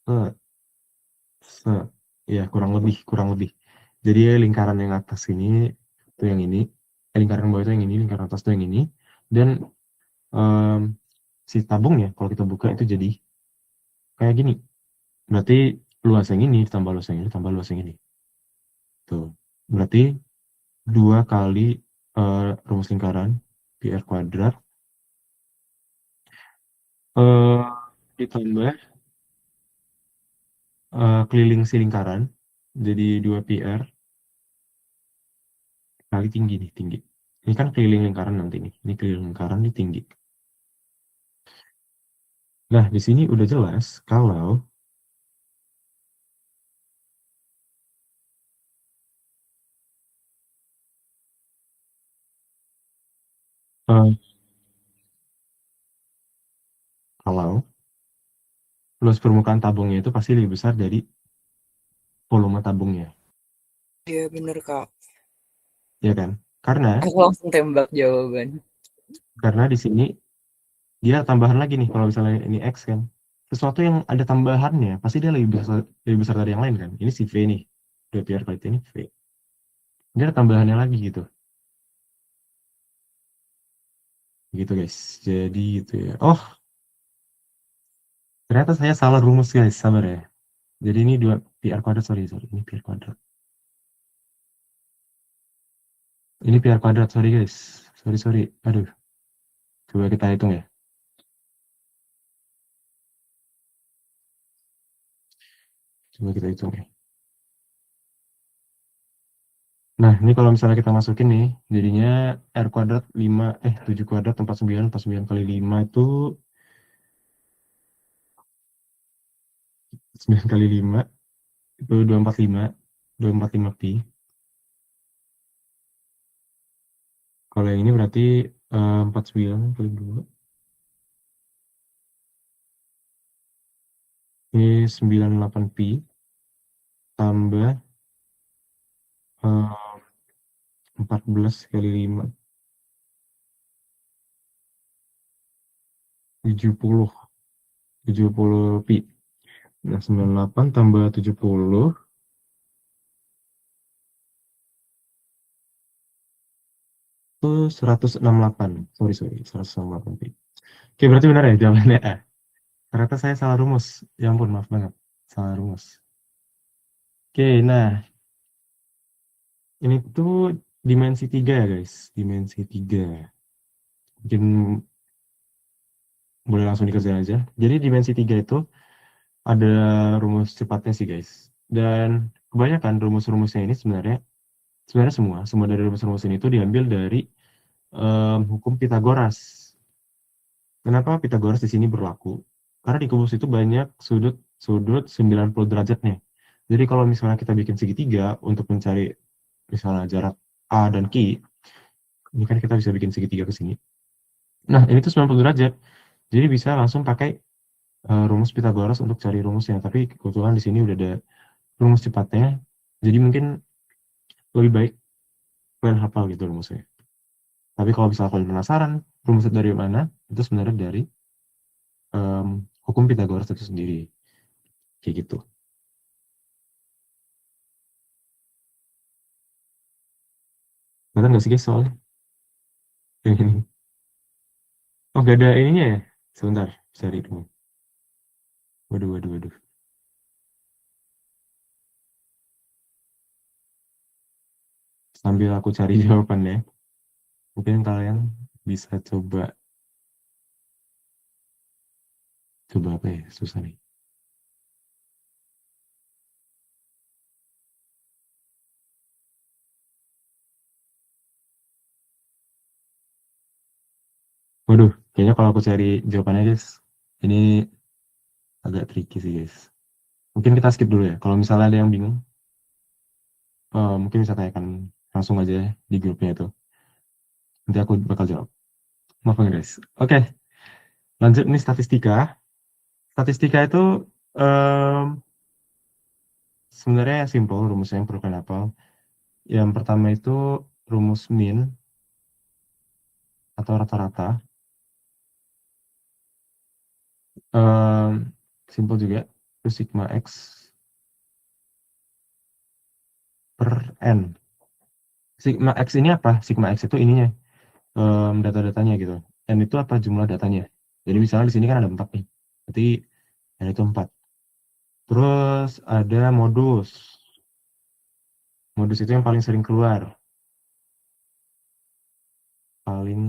Set, set. Ya kurang lebih. Jadi lingkaran yang atas ini itu yang ini, lingkaran bawah itu yang ini, lingkaran atas itu yang ini, dan em, si tabungnya kalau kita buka itu jadi kayak gini. Berarti luas yang ini tambah luas yang ini tambah luas yang ini. Tuh. Berarti 2 kali rumus lingkaran pi r kuadrat eh, ditambah keliling si lingkaran jadi 2πr kali tinggi nih, tinggi. Ini kan keliling lingkaran nanti nih. Ini keliling lingkaran ini tinggi. Nah, di sini udah jelas kalau eh, kalau luas permukaan tabungnya itu pasti lebih besar dari volume tabungnya, Iya bener kak. ya kan? Karena Aku langsung tembak jawaban. di sini dia tambahan lagi nih kalau misalnya ini X kan. Sesuatu yang ada tambahannya pasti dia lebih besar dari yang lain kan. Ini si V nih. 2πr kali T ini V. Dia ada tambahannya lagi gitu. Gitu guys. Jadi gitu ya. Oh, ternyata saya salah rumus guys. Sabar ya. Jadi ini 2πr kuadrat, sorry. Ini πr kuadrat. Ini πr kuadrat, sorry guys. Sorry. Aduh. Coba kita hitung ya. Coba kita hitung ya. Nah, ini kalau misalnya kita masukin nih, jadinya R kuadrat 7 kuadrat 49 kali 5 itu 9 kali 5 itu 245 pi. Kalau yang ini berarti 49 kali 2 ini 98 pi. tambah eh, 14 kali 5, 70, 70 pi. Nah, 98 tambah 70 itu 168. Sorry, 168 pi. Oke, berarti benar ya jawabannya A. Ternyata saya salah rumus. Ya ampun, maaf banget. Salah rumus. Oke, nah ini tuh dimensi 3 ya guys. Dimensi 3. Mungkin boleh langsung dikerjain aja. Jadi dimensi 3 itu ada rumus cepatnya sih guys. Dan kebanyakan rumus-rumusnya ini sebenarnya semua dari rumus-rumus ini tuh diambil dari hukum Pitagoras. Kenapa Pitagoras di sini berlaku? Karena di kubus itu banyak sudut 90 derajat nih. Jadi kalau misalnya kita bikin segitiga untuk mencari misalnya jarak A dan Q, ini kan kita bisa bikin segitiga ke sini. Nah, ini tuh 90 derajat. Jadi bisa langsung pakai rumus Pitagoras untuk cari rumusnya. Tapi kebetulan di sini udah ada rumus cepatnya. Jadi mungkin lebih baik kalian hafal gitu rumusnya. Tapi kalau misalnya kalian penasaran rumusnya dari mana, itu sebenarnya dari em, hukum Pitagoras itu sendiri. Kayak gitu. Ngerti nggak sih guys soalnya? Yang ini. Oh, gak ada ininya ya? Sebentar, cari dulu. Waduh. Sambil aku cari jawabannya, mungkin kalian bisa coba apa ya? Susah nih. Waduh, kayaknya kalau aku cari jawabannya guys, ini agak tricky sih guys. Mungkin kita skip dulu ya. Kalau misalnya ada yang bingung, mungkin bisa tanyakan langsung aja ya di grupnya itu. Nanti aku bakal jawab. Maaf ya guys. Oke, lanjut nih statistika. Statistika itu em, sebenarnya simple rumusnya yang perlu kalian hafal. Yang pertama itu rumus mean atau rata-rata. Em, Simple juga. Itu sigma X per N. Sigma X ini apa? Sigma X itu ininya, data-datanya gitu. N itu apa jumlah datanya. Jadi misalnya di sini kan ada 4 nih. Berarti N itu 4. Terus ada modus. Modus itu yang paling sering keluar. Paling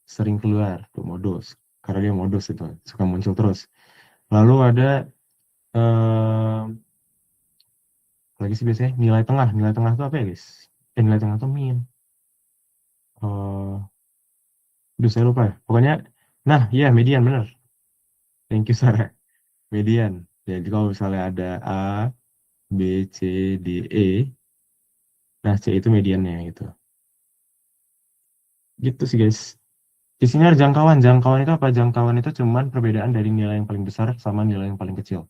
sering keluar tuh modus. Karena dia modus itu suka muncul terus. Lalu ada em, lagi sih biasanya nilai tengah. Nilai tengah itu apa ya guys? Nilai tengah itu mean. Eh, Duh, saya lupa ya. Pokoknya, nah, iya, median, bener. Thank you, Sarah. Median. Jadi kalau misalnya ada A, B, C, D, E, nah C itu mediannya gitu. Gitu sih, guys. Di sini ada jangkauan. Jangkauan itu apa? Jangkauan itu cuman perbedaan dari nilai yang paling besar sama nilai yang paling kecil.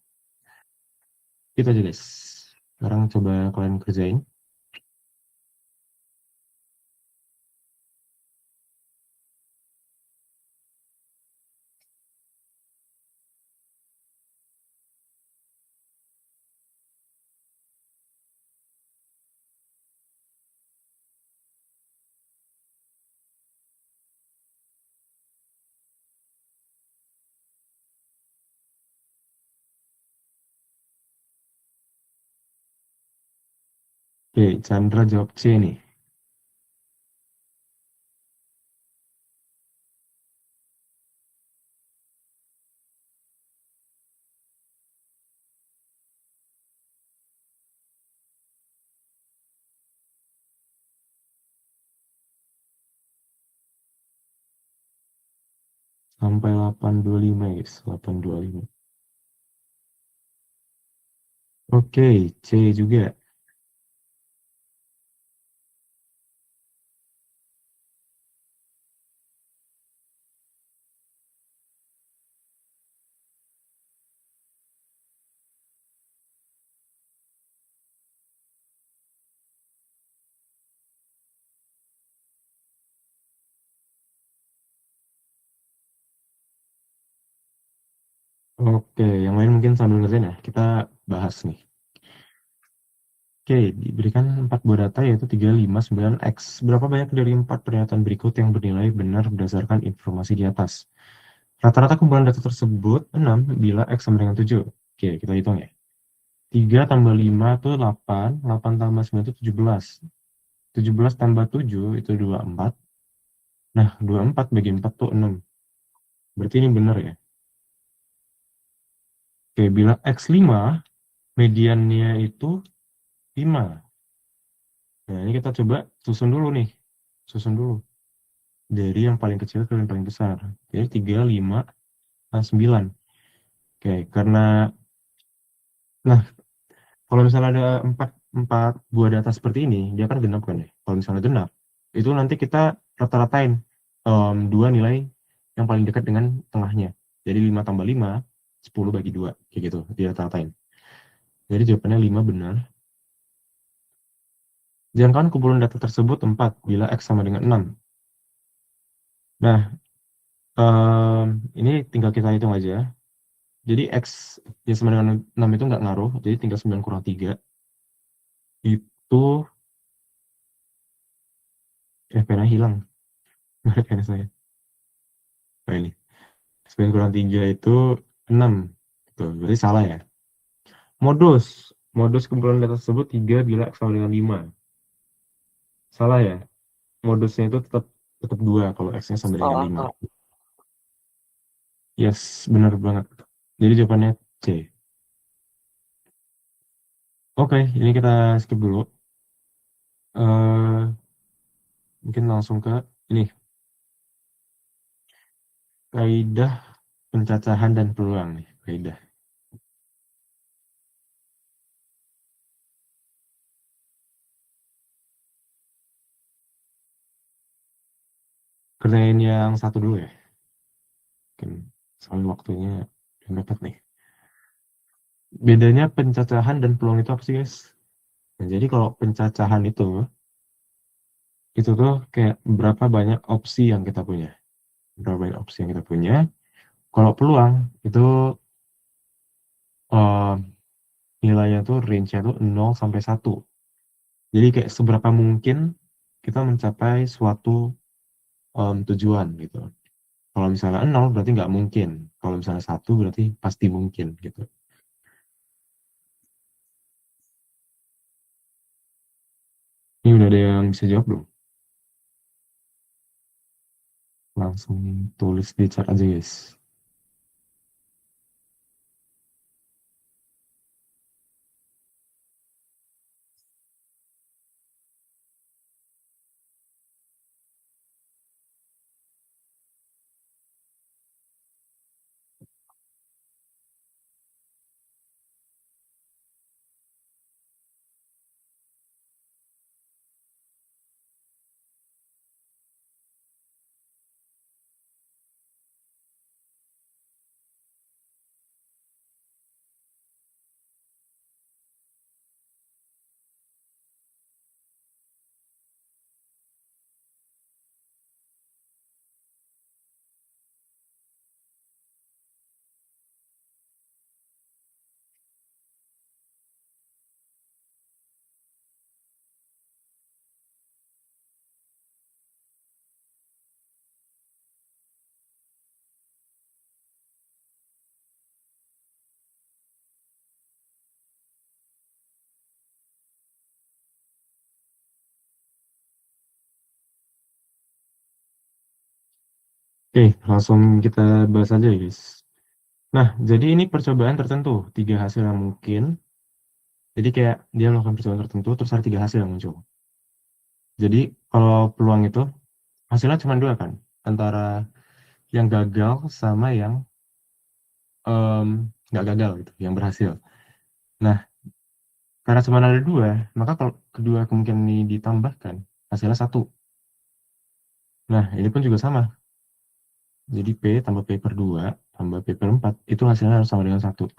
Gitu aja, guys. Sekarang coba kalian kerjain. Oke, Chandra jawab C nih. Sampai 825, guys. 825. Oke, C juga. Oke, yang lain mungkin sambil ngerjain ya. Kita bahas nih. Oke, diberikan 4 buah data yaitu 3, 5, 9, X. Berapa banyak dari 4 pernyataan berikut yang bernilai benar berdasarkan informasi di atas? Rata-rata kumpulan data tersebut 6 bila X sama dengan 7. Oke, kita hitung ya. 3 tambah 5 itu 8, 8 tambah 9 itu 17. 17 tambah 7 itu 24. Nah, 24 bagi 4 tuh 6. Berarti ini benar ya. Oke, bila X5, mediannya itu 5. Nah, ini kita coba susun dulu nih. Susun dulu. Dari yang paling kecil ke yang paling besar. Jadi 3, 5, 9. Oke, karena, nah, kalau misalnya ada 4 buah data seperti ini, dia kan genap kan ya. Kalau misalnya genap, itu nanti kita rata-ratain dua nilai yang paling dekat dengan tengahnya. Jadi 5 tambah 5, 10 bagi 2. Kayak gitu, dia rata-ratain. Jadi jawabannya 5 benar. Jangkauan kumpulan data tersebut 4 bila X sama dengan 6. Nah, ini tinggal kita hitung aja. Jadi X ya sama dengan 6 itu nggak ngaruh, jadi tinggal 9 kurang 3. Itu, pena hilang. Pena saya. Nah ini, 9 kurang 3 itu 6. Tuh, berarti salah ya. Modus. Modus kumpulan data tersebut 3 bila X sama dengan 5. Salah ya. Modusnya itu tetap tetap 2 kalau X-nya sama dengan Salah 5. kak. Yes, benar banget. Jadi jawabannya C. Oke, ini kita skip dulu. eh Mungkin langsung ke ini, kaidah pencacahan dan peluang nih, kaidah. Kerjain yang satu dulu ya. Mungkin soalnya waktunya udah mepet nih. Bedanya pencacahan dan peluang itu apa sih, guys? Nah, jadi kalau pencacahan itu tuh kayak berapa banyak opsi yang kita punya. Berapa banyak opsi yang kita punya. Kalau peluang itu eh, nilainya tuh range-nya tuh 0 sampai 1. Jadi kayak seberapa mungkin kita mencapai suatu tujuan gitu. Kalau misalnya 0 berarti nggak mungkin. Kalau misalnya 1 berarti pasti mungkin gitu. Ini udah ada yang bisa jawab belum? Langsung tulis di chat aja, guys. Oke, langsung kita bahas aja, guys. Nah, jadi ini percobaan tertentu, 3 hasil yang mungkin. Jadi kayak dia melakukan percobaan tertentu, terus ada 3 hasil yang muncul. Jadi kalau peluang itu hasilnya cuma 2 kan, antara yang gagal sama yang em, nggak gagal gitu, yang berhasil. Nah, karena cuma ada 2, maka kalau kedua kemungkinan ini ditambahkan, hasilnya 1. Nah, ini pun juga sama. Jadi P tambah P per 2 tambah P per 4 itu hasilnya harus sama dengan 1.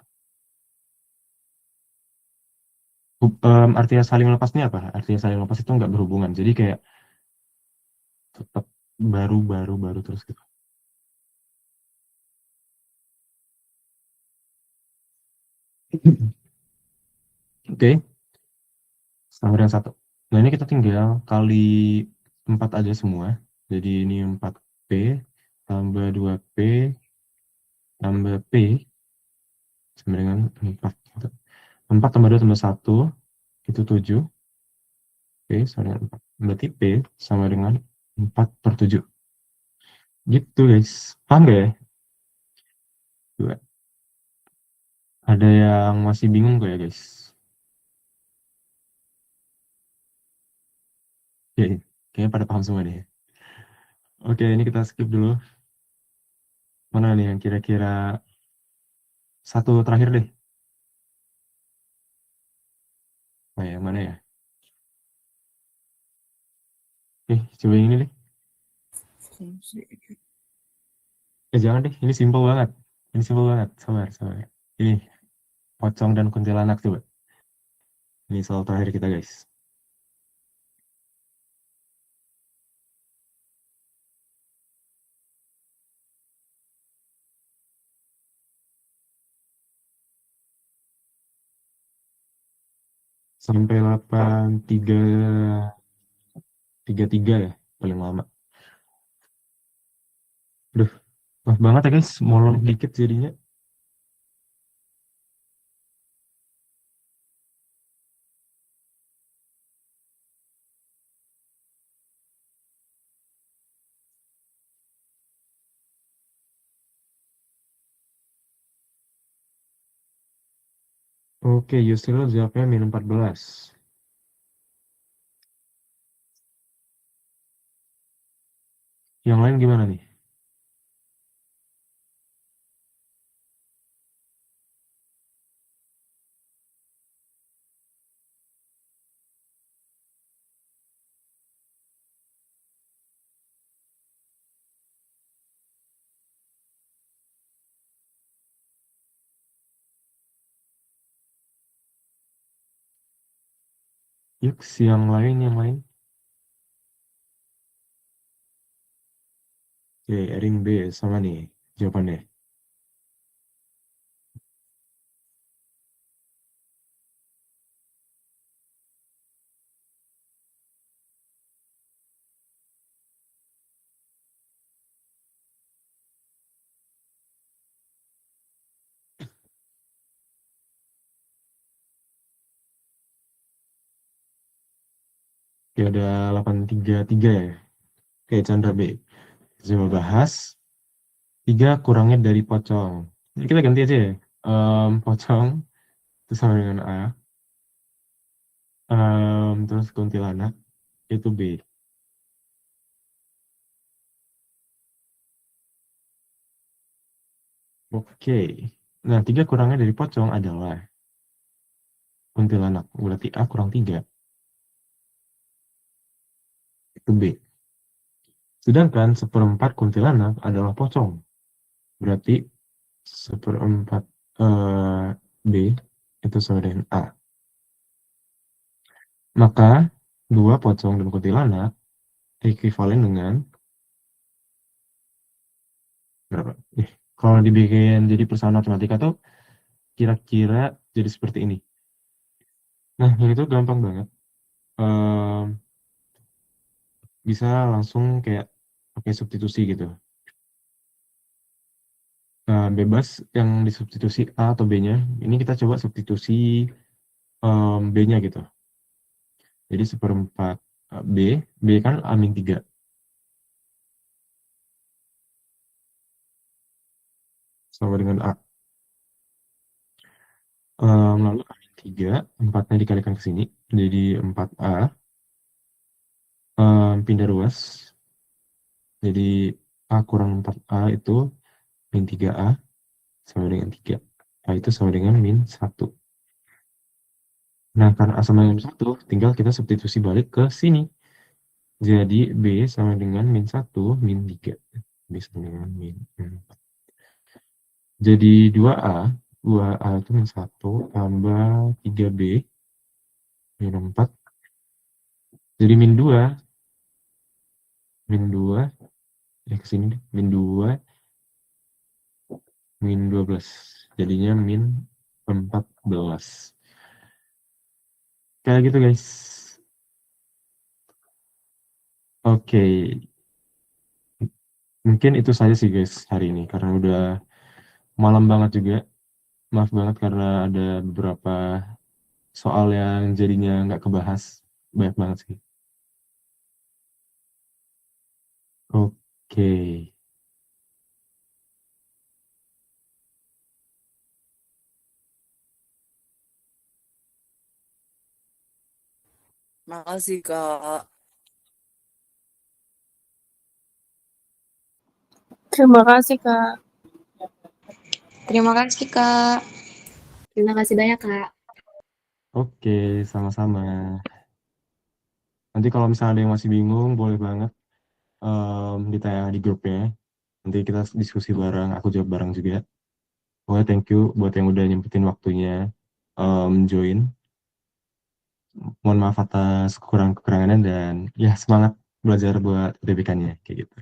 Artinya saling lepas ini apa? Artinya saling lepas itu nggak berhubungan. Jadi kayak tetap baru terus gitu. Oke, sama dengan 1. Nah, ini kita tinggal kali 4 aja semua. Jadi ini 4P tambah 2P tambah P sama dengan 4. 4 tambah 2 tambah 1 itu 7. P sama dengan 4. Berarti P sama dengan 4/7. Gitu guys. Paham gak ya? Coba. Ada yang masih bingung gak ya guys? Oke, kayaknya pada paham semua deh. Oke, ini kita skip dulu. Mana nih yang kira-kira satu terakhir deh. Oh ya, mana ya? Oke, coba yang ini deh. Jangan deh, ini simple banget. Ini simple banget, sabar, sabar. Ini, pocong dan kuntilanak coba. Ini soal terakhir kita guys. Sampai 8333 ya, paling lama. Aduh, maaf banget ya guys, molor dikit jadinya. Oke, Yusril jawabnya minus 14. Yang lain gimana nih? Yuk, yang lain, yang lain. Oke, Erin B sama nih jawabannya. Oke, ada 833 ya. Oke, Chandra B. Coba bahas 3 kurangnya dari pocong. Ini kita ganti aja ya. Pocong itu sama dengan A. Terus kuntilanak itu B. Oke. Nah, 3 kurangnya dari pocong adalah kuntilanak. Berarti A kurang 3 itu B. Sedangkan 1/4 kuntilanak adalah pocong. Berarti 1/4 B itu sama dengan A. Maka 2 pocong dan kuntilanak ekuivalen dengan berapa? Kalau dibikin jadi persamaan matematika tuh kira-kira jadi seperti ini. Nah, yang itu gampang banget. Ehm, Bisa langsung kayak pakai substitusi gitu. Bebas yang disubstitusi A atau B-nya. Ini kita coba substitusi B-nya gitu. Jadi 1/4 B, B kan A-3. Sama dengan A. Lalu A-3, 4-nya dikalikan ke sini. Jadi 4A. Pindah ruas. Jadi A kurang 4A itu min 3A sama dengan 3. A itu sama dengan min 1. Nah, karena A sama dengan 1, tinggal kita substitusi balik ke sini. Jadi B sama dengan min 1, min 3. B sama dengan min 4. Jadi 2A. 2A itu min 1 tambah 3B min 4. Jadi min 2. Min 2. Ke sini deh. Min 2. Min 12. Jadinya min 4 Kayak gitu guys. Oke, mungkin itu saja sih guys hari ini karena udah malam banget juga. Maaf banget karena ada beberapa soal yang jadinya nggak kebahas. Banyak banget sih. Oke. Makasih Kak. Terima kasih, Kak. Terima kasih, Kak. Terima kasih banyak, Kak. Oke, sama-sama. Nanti kalau misalnya ada yang masih bingung, boleh banget ditanya di grupnya. Nanti kita diskusi bareng, aku jawab bareng juga. Pokoknya thank you buat yang udah nyempetin waktunya join. Mohon maaf atas kekurangan-kekurangannya dan ya semangat belajar buat UTBK-nya kayak gitu.